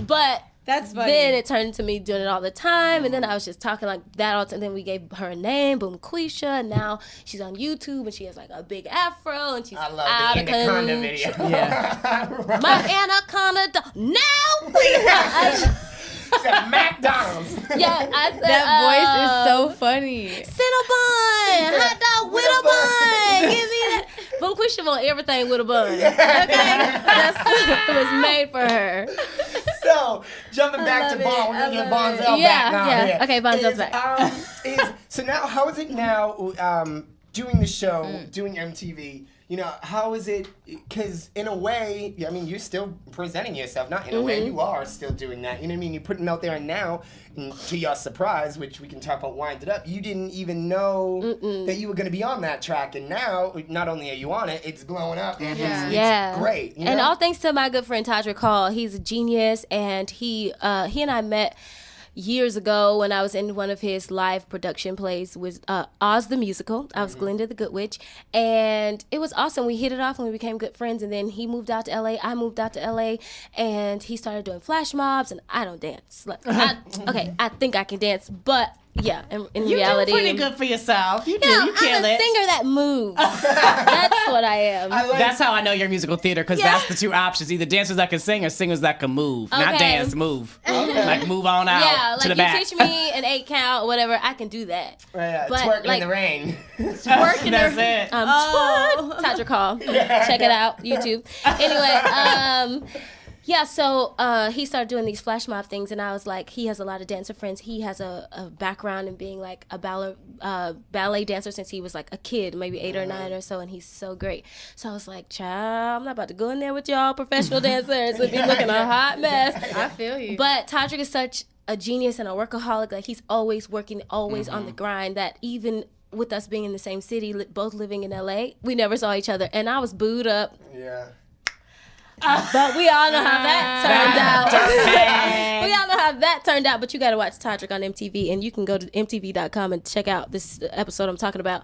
But that's funny. Then it turned into me doing it all the time, and then I was just talking like that all the time. And then we gave her a name, Boom Quisha, and now she's on YouTube, and she has like a big afro, and she's I love the Anaconda video. Yeah. My Anaconda, no! McDonald's. Yeah, I said that voice is so funny. Cinnabon, hot dog with a bun. Give me that. Boom Quisha want everything with a bun. Okay, it was made for her. So jumping back to Vaughn, we're gonna get Vonzell back now. Yeah. Okay, Vonzell's back. So now, how is it now doing the show, doing MTV? You know, how is it? Because in a way, I mean, you're still presenting yourself. Not in a way, you are still doing that. You know what I mean? You're putting them out there, and now, to your surprise, which we can talk about, wind it up, you didn't even know that you were going to be on that track. And now, not only are you on it, it's blowing up, and it's great. You know? And all thanks to my good friend Todrick Hall. He's a genius, and he and I met years ago when I was in one of his live production plays with Oz the Musical. I was Glinda the Good Witch, and it was awesome. We hit it off and we became good friends, and then he moved out to LA, I moved out to LA, and he started doing flash mobs, and I don't dance. I think I can dance, but Yeah, in You reality. do pretty good for yourself. You do. Yeah, You kill I'm a it. singer that moves. That's what I am. That's how I know you're musical theater, because that's the two options: either dancers that can sing or singers that can move. Not Okay. dance, move. Like move on out Yeah, to like the you back. teach me an 8 count or whatever, I can do that. Yeah, But, twerking like, in the rain. Twerking That's it. Tadra Call. Check it out, YouTube. Anyway, yeah, so he started doing these flash mob things, and I was like, he has a lot of dancer friends. He has a background in being like a ballet dancer since he was like a kid, maybe 8 or 9 or so, and he's so great. So I was like, child, I'm not about to go in there with y'all professional dancers and be looking a hot mess. I feel you. But Tadrick is such a genius and a workaholic. Like, he's always working, always on the grind, that even with us being in the same city, both living in LA, we never saw each other. And I was booed up. Yeah. But we all know how that turned out. We all know how that turned out. But you got to watch Tadrick on MTV, and you can go to mtv.com and check out this episode I'm talking about,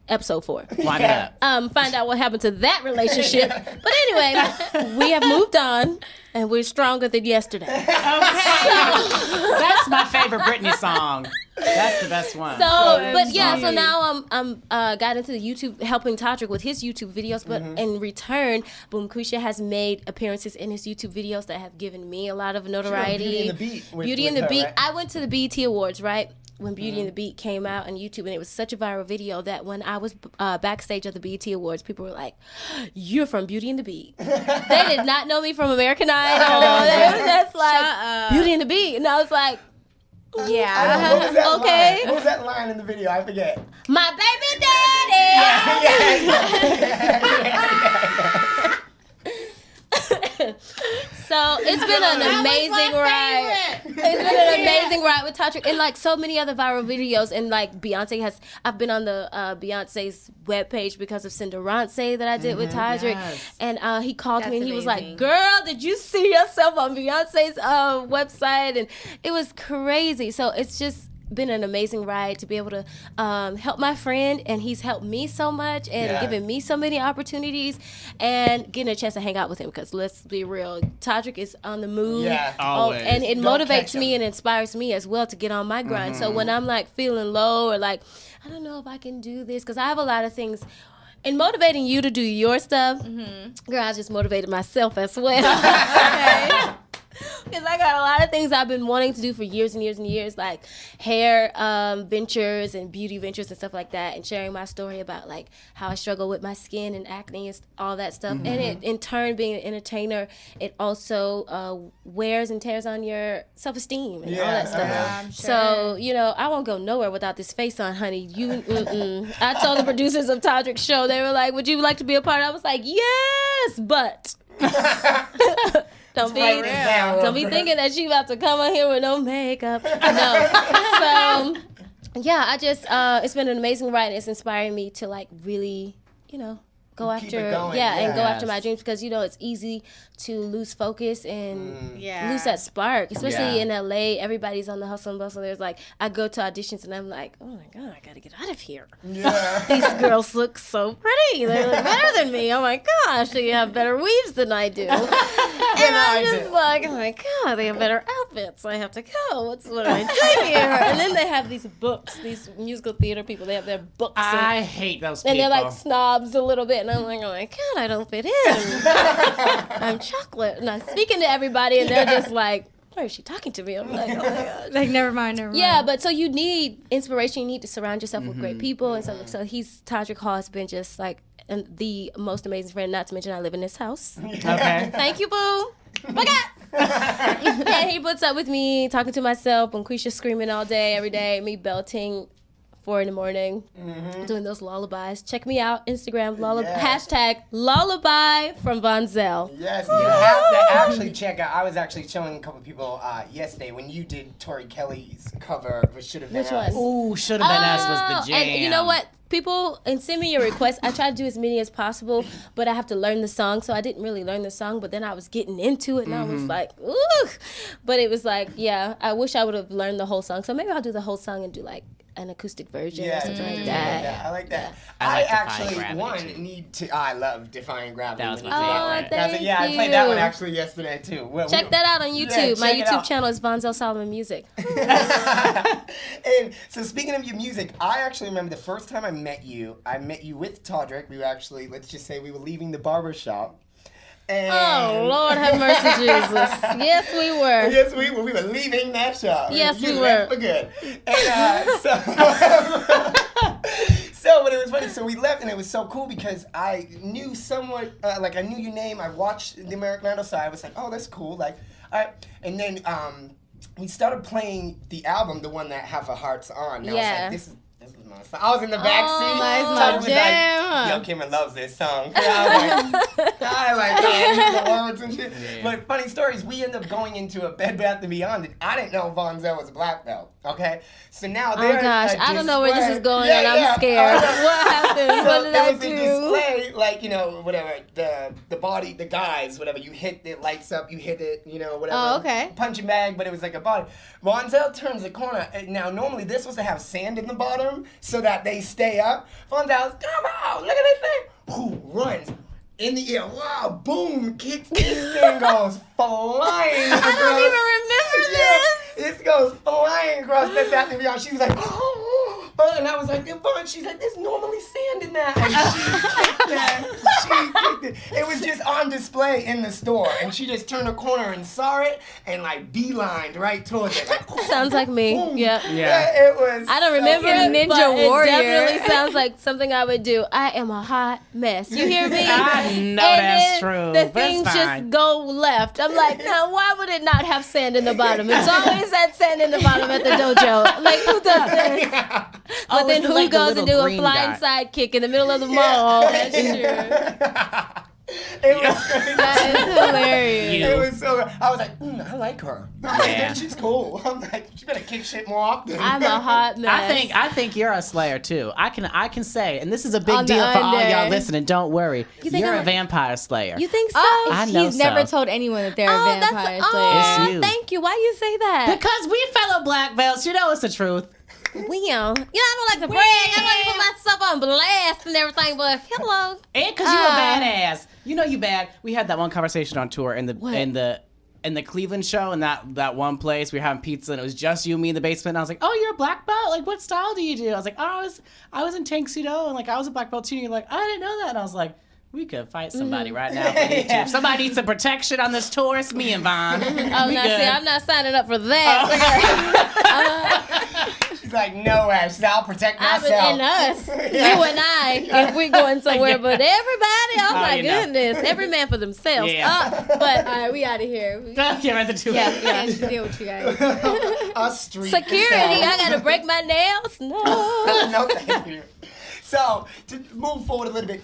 episode 4. Line it up. Find out what happened to that relationship. But anyway, we have moved on, and we're stronger than yesterday. Okay. That's my favorite Britney song. That's the best one. So, but yeah, so now I'm got into the YouTube, helping Tadrick with his YouTube videos. But in return, Boomquisha has made appearances in his YouTube videos that have given me a lot of notoriety. Beauty and the Beat. Beauty and the her, Beat. right? I went to the BET Awards, right? When Beauty and the Beat came out on YouTube, and it was such a viral video that when I was backstage at the BET Awards, people were like, "You're from Beauty and the Beat." They did not know me from American Idol. They were just like, "Beauty and the Beat," and I was like, yeah. What was that Okay. line? What was that line in the video? I forget. "My baby daddy." So it's been an amazing ride. It's been an amazing ride with Tadrick, and like so many other viral videos. And like Beyonce has, I've been on the Beyonce's webpage because of Cinderance that I did with Tadrick, and he called me and he was like, "Girl, did you see yourself on Beyonce's website?" And it was crazy. So it's just been an amazing ride to be able to help my friend, and he's helped me so much and given me so many opportunities, and getting a chance to hang out with him, because let's be real, Tadrick is on the move. Always. And it motivates me and inspires me as well to get on my grind. So when I'm like feeling low or like, I don't know if I can do this, because I have a lot of things. In motivating you to do your stuff, girl, I just motivated myself as well. Because I got a lot of things I've been wanting to do for years and years and years, like hair ventures and beauty ventures and stuff like that, and sharing my story about like how I struggle with my skin and acne and all that stuff. And it, in turn, being an entertainer, it also wears and tears on your self-esteem and all that stuff. So, you know, I won't go nowhere without this face on, honey. I told the producers of Tadrick's show, they were like, "Would you like to be a part?" I was like, "Yes, but..." Don't be thinking that she about to come on here with no makeup. No. So, yeah, I just, it's been an amazing ride. It's inspiring me to, like, really, you know, go after, and go after my dreams, because, you know, it's easy to lose focus and lose that spark, especially in LA. Everybody's on the hustle and bustle. There's like, I go to auditions and I'm like, oh my God, I gotta get out of here. These girls look so pretty. They look better than me. Oh my gosh, they have better weaves than I do. And I'm just like, oh my God, they have better outfits. I have to go. What am I doing here? And then they have these books, these musical theater people, they have their books. I hate those people. And they're like snobs a little bit. And I'm like, oh my God, I don't fit in. I'm chocolate. And I'm speaking to everybody, and they're just like, why is she talking to me? I'm like, oh my God. Like, never mind. Yeah, but so you need inspiration. You need to surround yourself with great people. And so Tadrick Hall has been just like the most amazing friend, not to mention I live in this house. Okay. Thank you, boo. Yeah, he puts up with me, talking to myself, and Quisha screaming all day, every day, me belting 4 a.m, doing those lullabies. Check me out, Instagram, hashtag lullaby from Vonzell. Yes, you have to actually check out. I was actually showing a couple people yesterday when you did Tori Kelly's cover of Should Have Been Which Us. one? Ooh, Should Have Been Us was the jam. And you know what? People, and send me your requests. I try to do as many as possible, but I have to learn the song. So I didn't really learn the song, but then I was getting into it, and I was like, ooh. But it was like, yeah, I wish I would have learned the whole song. So maybe I'll do the whole song and do like an acoustic version Yeah, or something like that. I like that. I I like actually Defying Gravity, too. need to. I love Defying Gravity. That was my favorite. thank Yeah, I played that one you. actually yesterday too. Check that out on YouTube. My check it YouTube out. channel is Vonzell Solomon Music. And so speaking of your music, I actually remember the first time I met you with Todrick. We were actually, let's just say we were leaving the barber shop. And Oh, Lord have mercy, Jesus. Yes, we were. Yes, we were. We were leaving that shop. Yes, You we left were. for good. And but it was funny. So we left, and it was so cool because I knew somewhat, I knew your name. I watched the American Idol, so I was like, oh, that's cool. Like, all right. And then we started playing the album, the one that Half a Heart's on. And I was like, this is my song. I was in the back seat. my was jam. like, yo, Cameron loves this song. I knew the words and shit. Yeah. But funny stories, we ended up going into a Bed Bath & Beyond, and I didn't know Vonzell was a black belt. Okay, so now Oh there's gosh, a I don't know where this is display. going, and I'm scared. What happened? What did I do? There was a display, like, whatever, the body, the guys, whatever, you hit it, lights up, you hit it, whatever. Oh, okay. Punching bag, but it was like a body. Vonzell turns the corner, and now normally this was to have sand in the bottom so that they stay up. Vonzell's, come on, look at this thing. Who runs? In the air, wow, boom, kicks, this thing goes flying. I don't even remember this. This goes flying across Bed Bath & Beyond. She was like, oh, and I was like, Yvonne, she's like, there's normally sand in that. And she kicked it. It was just on display in the store. And she just turned a corner and saw it and like beelined right towards it. Like, Sounds like me. boom. Yep. Yeah, it was. I don't remember Like a it, Ninja but Warrior. it definitely sounds like something I would do. I am a hot mess. You hear me? I know And that's then true, The but things it's fine. just go left. I'm like, now why would it not have sand in the bottom? It's always that sand in the bottom at the dojo. Like, who does this? But then is it who like the goes little and do a green flying guy? side kick in the middle of the mall? That's true. It was crazy. That is hilarious. You. It was so good. I was like, I like her. I'm like, Yeah. she's cool. I'm like, she better kick shit more often. I'm a hot mess. I think you're a slayer too. I can say, and this is a big On the deal for all under. y'all listening. Don't worry, You think you're I'm a vampire slayer. You think so? I know He's never so. told anyone that they're a Oh, vampire that's slayer. It's you. Thank you. Why you say that? Because we fellow black belts, you know it's the truth. I don't like to brag. I don't like to put my stuff on blast and everything, but hello. And because you're a badass. You know you bad. We had that one conversation on tour in the What? in the Cleveland show, and that one place we were having pizza, and it was just you and me in the basement. And I was like, "Oh, you're a black belt? Like, what style do you do?" I was like, "Oh, I was in Tuxedo, and like I was a black belt too." And you're like, "I didn't know that." And I was like, "We could fight somebody right now for YouTube. If somebody needs some protection on this tour, it's me and Vaughn." Oh, We now see, good. I'm not signing up for that. She's like, no, Ash, I'll protect I myself. mean, and us, you and I, if we're going somewhere, but everybody, oh my you know. goodness, every man for themselves. Yeah. But All right, we out of here. Yeah, right, the two. Yeah, we can't deal with you guys. Us street security, I gotta break my nails. No. No, thank you. So, to move forward a little bit,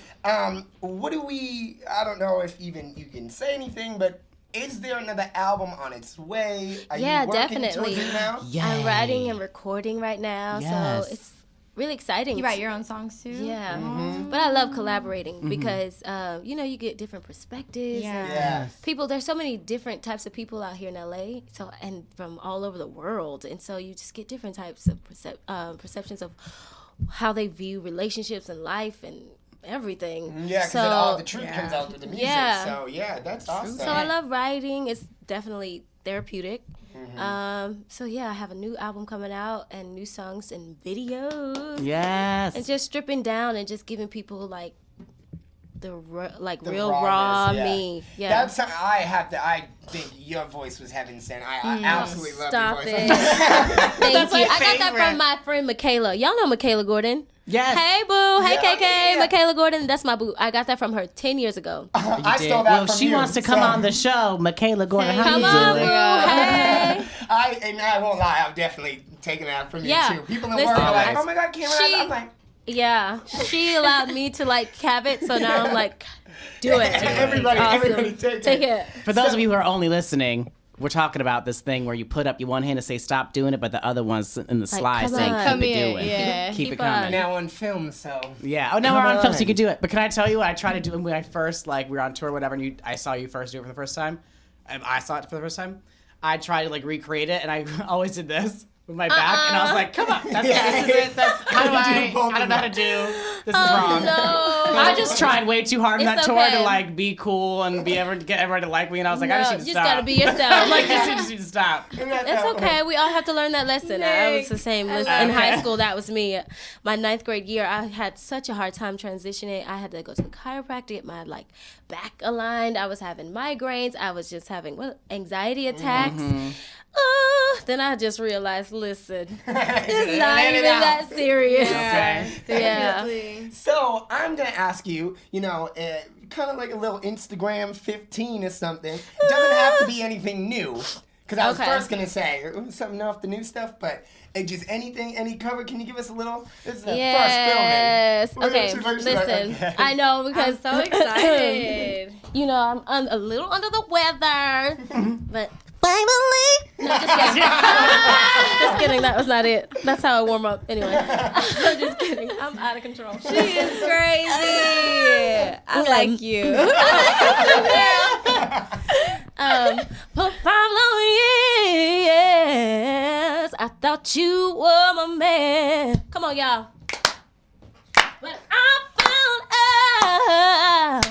what do we, I don't know if even you can say anything, but is there another album on its way? Are Yeah, you working definitely. towards it now? I'm writing and recording right now, Yes. so it's really exciting. You write your own songs too? Yeah, Mm-hmm. but I love collaborating because you get different perspectives. Yeah. And Yes. people. There's so many different types of people out here in LA, so and from all over the world, and so you just get different types of perceptions of how they view relationships and life and everything. Yeah, because so, all the truth comes out through the music. Yeah. So, yeah, that's awesome. So I love writing. It's definitely therapeutic. Mm-hmm. So yeah, I have a new album coming out and new songs and videos. Yes. And just stripping down and just giving people like the The real rawness, raw yeah. me. Yeah. That's I think your voice was heaven sent. I absolutely love Stop your voice. it. Thank That's you. my I got that favorite. from my friend Michaela. Y'all know Michaela Gordon. Yes. Hey boo. Hey Yeah, KK. yeah. Michaela Gordon. That's my boo. I got that from her 10 years ago. I Did. stole that Well, from she you, wants to come so- on the show, Michaela Gordon. Hey, how Come you on, doing? boo. Hey. I won't lie, I've definitely taken that from you Yeah. too. People in Listen, work are like, I- oh my God, Cameron. she- I'm like, Yeah. She allowed me to like have it, so now I'm like, do it. everybody, Awesome. everybody take Take it. it. For those of you who are only listening, we're talking about this thing where you put up your one hand to say stop doing it, but the other one's in the slide come saying on. keep Come it here, doing. yeah. Keep it Keep coming. on. Now on film, so. Yeah. Oh, now Come we're on film, so on. you can do it. But can I tell you what I tried to do when I first, like, we were on tour or whatever, and I saw you first do it for the first time? And I saw it for the first time. I tried to, like, recreate it, and I always did this. with my back, and I was like, come on, this is it. I don't know how to do. This is wrong. No. I just tried way too hard on that It's tour okay. to like be cool and get everybody to like me, and I was like, I just need to you stop. just gotta be yourself. I'm like, you just need to stop. It's okay. We all have to learn that lesson. I was the same. In high school, that was me. My 9th grade year, I had such a hard time transitioning. I had to go to the chiropractor, get my back aligned. I was having migraines. I was just having anxiety attacks. Then I just realized, listen, it's not even that serious. Yeah. So I'm gonna ask you, kind of like a little Instagram 15 or something. It doesn't have to be anything new. Because I was first going to say something off the new stuff, but just anything, any cover. Can you give us a little? This is the first filming. Okay, listen. I know because I'm so excited. I'm a little under the weather, but finally. No, just kidding. Just kidding. That was not it. That's how I warm up. Anyway, I'm just kidding. I'm out of control. She is crazy. I like you. For 5 long years, I thought you were my man. Come on, y'all. But I found out,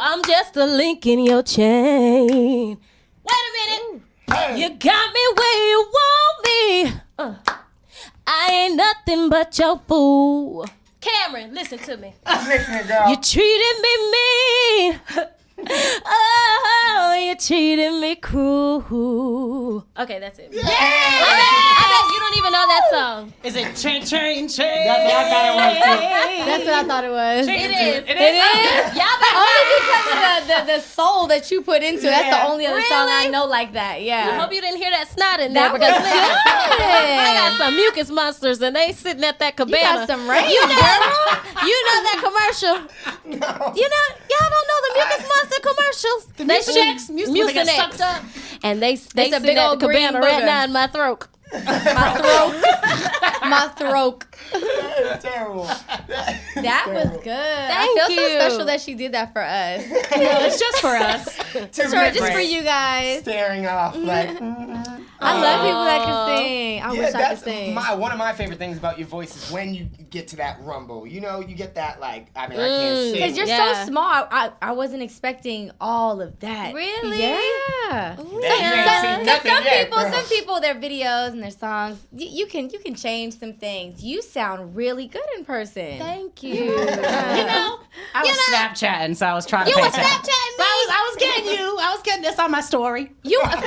I'm just a link in your chain. Wait a minute. Hey. You got me where you want me. I ain't nothing but your fool. Cameron, listen to me. Listen, girl. You treated me mean. Oh, you treated me cruel. Okay, that's it. Yeah! I bet you don't even know that song. Is it chain, chain, chain? That's what I thought it was too. That's what I thought it was. It is. It is? Y'all better only because of the soul that you put into it. That's the only other song I Really? know like that. Yeah. I hope you didn't hear that snot in there That because was good. I got some mucus monsters and they sitting at that cabana. You got some rain, you know that commercial. No. Y'all don't know the mucus monster commercials. The Mucinex. Mucinex. Sucked up. And they a sitting big at old the cabana green right booger. now in my throat. My throat. That's terrible. That was good. I Thank feel you. so special that she did that for us. It's just for us. Just for you guys. Staring off like. I love people that can sing. I wish I could sing. One of my favorite things about your voice is when you get to that rumble. You get that I can't sing. Because you're so small. I wasn't expecting all of that. Really? Yeah. Some people, their videos and their songs, you can change some things. You sound really good in person. Thank you. I was Snapchatting, so I was trying to You pay were attention. Snapchatting me? I was getting you. I was getting this on my story. He'll plug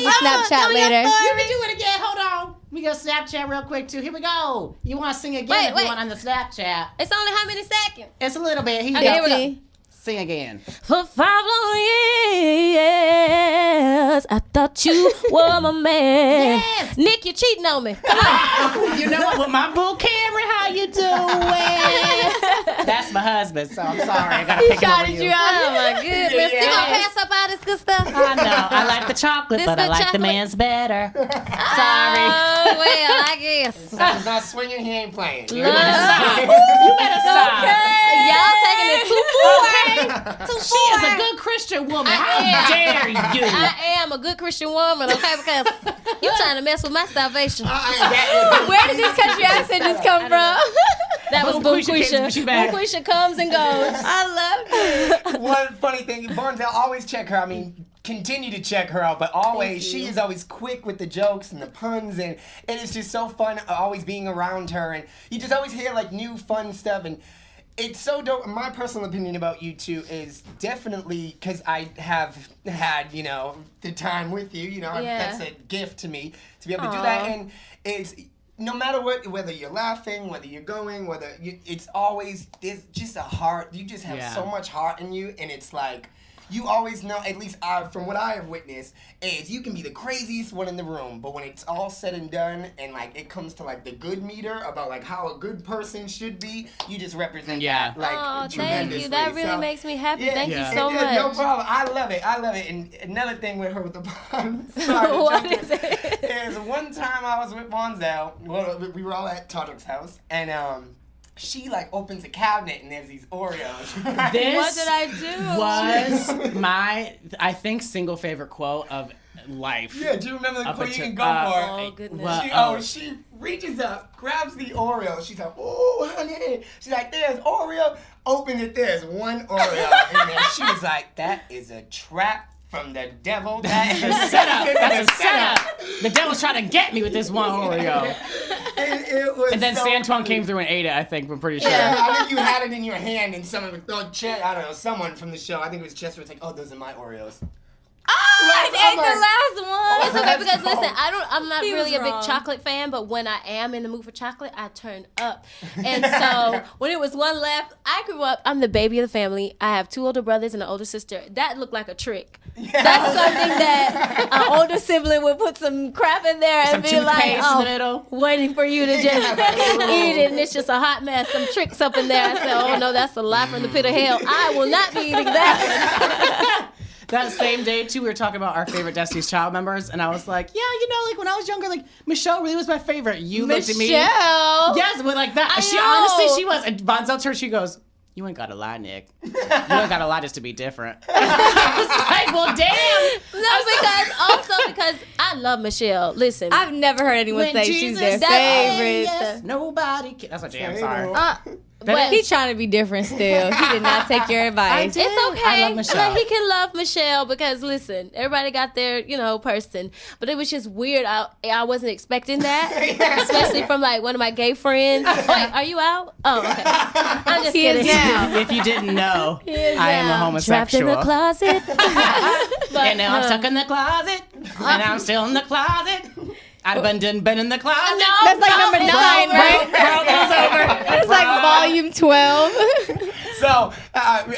your Snapchat later. You can do it again. Hold on. We go Snapchat real quick, too. Here we go. You want to sing again if you want on the Snapchat. It's only how many seconds? It's a little bit. Here we go. Sing again. For 5 long years, I thought you were my man. Yes. Nick, you cheating on me. You know what? With my boo Cameron, how you doing? That's my husband, so I'm sorry. I gotta pick it over you. Oh my goodness. You gonna pass up all this good stuff? I know. I like the chocolate, This but I good like chocolate? the man's better. Sorry. Oh, well, I guess. If he's not swinging, he ain't playing. You better stop. Y'all taking it too far. She is a good Christian woman. How dare you? I am a good Christian woman, okay? Because you trying to mess with my salvation. Where did this country accent just come from? That was Boo Quisha. She Boo back. Quisha comes and goes. I love it. One funny thing, Vonzell, always check her. I mean, continue to check her out, but always, she is always quick with the jokes and the puns, and it is just so fun always being around her, and you just always hear new fun stuff, and it's so dope. My personal opinion about you two is definitely because I have had, the time with you. That's a gift to me to be able to do that, and it's no matter what, whether you're laughing, whether you're going, it's just a heart. You just have so much heart in you, and it's like. You always know, at least from what I have witnessed, is you can be the craziest one in the room, but when it's all said and done, and it comes to the good meter about how a good person should be, you just represent that. Oh, thank you. That really makes me happy. Thank you so much. No problem. I love it. And another thing with her with the puns. What is it? Is one time I was with Vonzell. Well, we were all at Todrick's house, and she opens a cabinet and there's these Oreos. This what did I do? was my, I think, single favorite quote of life. Yeah, do you remember the Up queen you until- can go for? Oh, goodness. She reaches up, grabs the Oreo. She's like, "Oh, honey." She's like, "There's Oreo." Open it. There's one Oreo in there. She was like, "That is a trap from the devil. That is a setup. That's a setup. The devil's trying to get me with this one Oreo. It was And then so Santuan funny. came through and ate it, I think. I'm pretty sure. Yeah, I think you had it in your hand, and someone would throw I don't know, someone from the show. I think it was Chester. Was like, "Oh, those are my Oreos." I ate the last one. It's okay because listen, I'm not He really was a big wrong. chocolate fan, but when I am in the mood for chocolate, I turn up. And so when it was one left, I grew up. I'm the baby of the family. I have 2 older brothers and an older sister. That looked like a trick. That's something that an older sibling would put some crap in there and Some be like, toothpaste in the middle. waiting for you to just eat it, and it's just a hot mess. Some tricks up in there. I said, oh no, that's a lie from the pit of hell. I will not be eating that. That same day, too, we were talking about our favorite Destiny's Child members, and I was like, yeah, like when I was younger, like Michelle really was my favorite. You looked at me. Michelle. Yes, but like that. I Honestly, know. she was. And Vonzell Church, she goes, "You ain't gotta lie, Nick. You ain't gotta lie just to be different." I was like, well, damn. Because I love Michelle. Listen, I've never heard anyone When say Jesus she's their said favorite. yes, nobody can. That's a jam. Sorry. But he's trying to be different still. He did not take your advice. It's okay. I love Michelle. Like, he can love Michelle because listen, everybody got their, person. But it was just weird. I wasn't expecting that, especially from like one of my gay friends. Wait, are you out? Oh, okay. I'm just kidding. If you didn't know, I am a Trapped in homosexual. the closet. And now I'm stuck in the closet. And I'm still in the closet. I've been in the closet. That's like number 9, right? World goes over. That's like volume 12. So,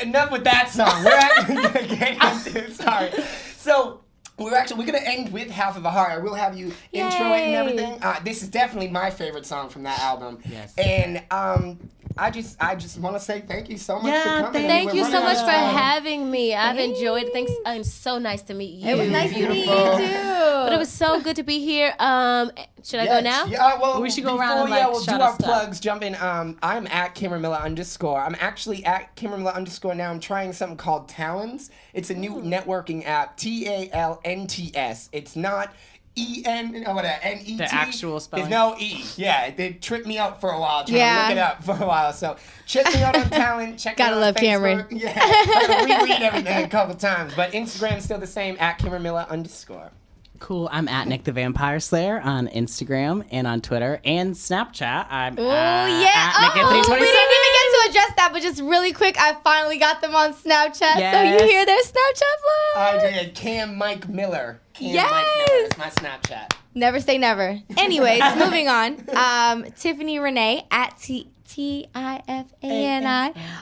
enough with that song. We're actually going to get into sorry. So, we're going to end with Half of a Heart. I will have you intro it and everything. This is definitely my favorite song from that album. Yes. And I just want to say thank you so much for coming. Thank you so much for having me. I've enjoyed it. Thanks. It's so nice to meet you. It was nice to meet you too. But it was so good to be here. Should I go now? Yeah, well, We should go around and, we'll shout do our us stuff. plugs. Jump in. I'm at Cameron Miller _. I'm actually at Cameron Miller _ now. I'm trying something called Talons. It's a new networking app. TALNTS. It's not EN or whatever. NET. The actual spelling. There's no E. Yeah, they tripped me out for a while. Trying Yeah. to look it up for a while. So check me out on Talent. Check me Gotta out love on Facebook. Cameron. Yeah, I gotta reread everything a couple times. But Instagram's still the same at Cameron Miller _. Cool. I'm at Nick the Vampire Slayer on Instagram and on Twitter and Snapchat. I'm Oh, at yeah. Nick at We 327. didn't even get to address that, but just really quick, I finally got them on Snapchat. So Yes. you hear their Snapchat vlog? I did. Cam Mike Miller. Mike Miller. It's my Snapchat. Never say never. Anyways, moving on. Tiffany Renee at TIFANI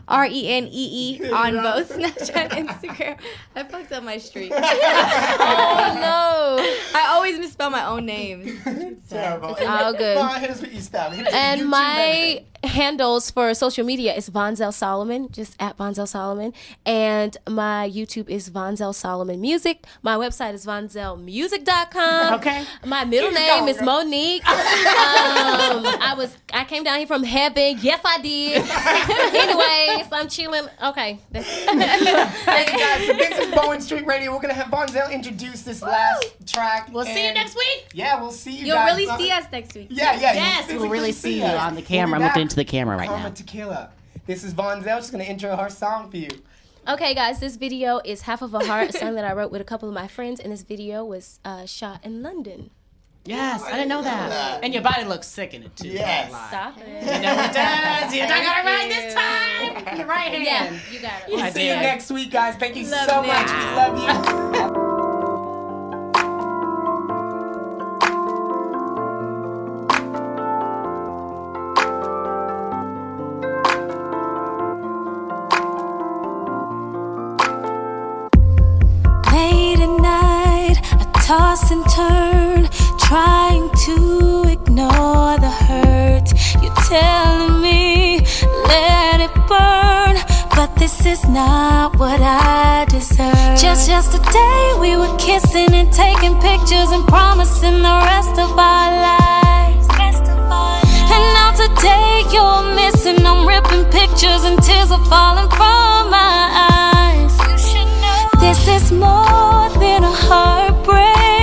RENEE on both Snapchat and Instagram. I fucked up my streak. Oh no! I always misspell my own name. Terrible. It's all good. Come on, hit us with your stuff. Hit us with And YouTube, my everything. handles for social media is Vonzell Solomon, just at Vonzell Solomon. And my YouTube is Vonzell Solomon Music. My website is vonzellmusic.com. Okay. My middle name is Monique. I came down here from heaven. Yes, I did. Anyways, I'm chilling. Okay. Thank you guys. So this is Bowen Street Radio. We're gonna have Vonzell introduce this last track. We'll see you next week. Yeah, we'll see you You'll guys. really see us next week. Yeah. Yes, you'll we'll really physically see you us. on the camera. We'll I'm be looking into the camera right Karma now. Tequila. This is Vonzell. She's gonna intro her song for you. Okay, guys, this video is Half of a Heart, a song that I wrote with a couple of my friends, and this video was shot in London. Yes, I didn't know that. And your body looks sick in it too. Yes. Stop it. You know it does. You got it right this time. Your right hand. Yeah, you got it. We'll I see you did. next week, guys. Thank you Love so Nick. much. We love you. Late at night, I toss and turn, trying to ignore the hurt. You're telling me, let it burn, but this is not what I deserve. Just yesterday, we were kissing and taking pictures and promising the rest of our lives. And now today, you're missing. I'm ripping pictures and tears are falling from my eyes. This is more than a heartbreak.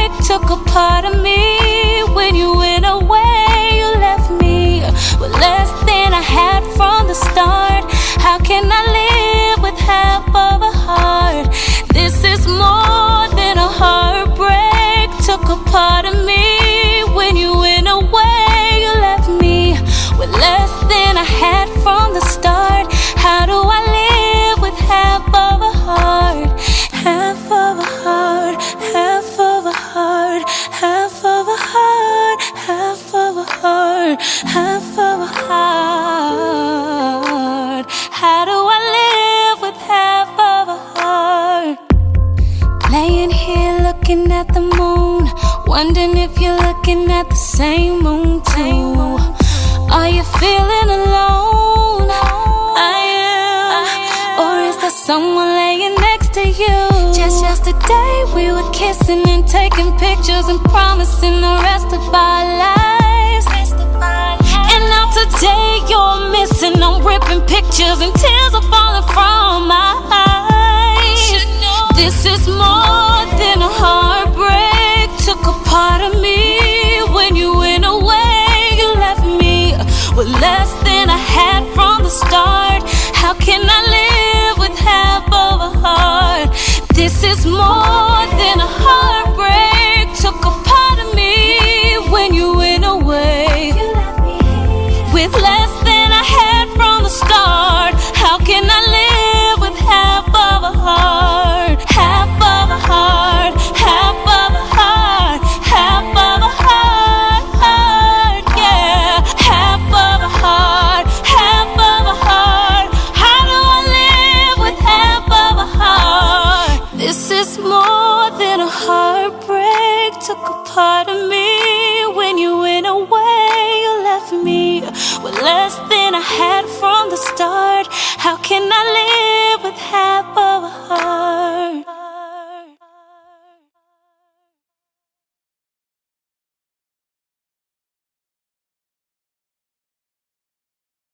Wondering if you're looking at the same moon too. Are you feeling alone? I am. Or is there someone laying next to you? Just yesterday we were kissing and taking pictures and promising the rest of our lives. And now today you're missing. I'm ripping pictures and tears are falling from my eyes. This is more than a heartbreak. Took a part of me when you went away. You left me with less than I had from the start. How can I live with half of a heart? This is more than a heartbreak. Took a part of me when you went away. With less than I had from the start. How can I live with half of a heart? Half of a heart, half of a heart, half of a heart, yeah. Half of a heart, half of a heart. How do I live with half of a heart? This is more than a heartbreak. Took a part of me when you went away. You left me with less than I had from the start. How can I live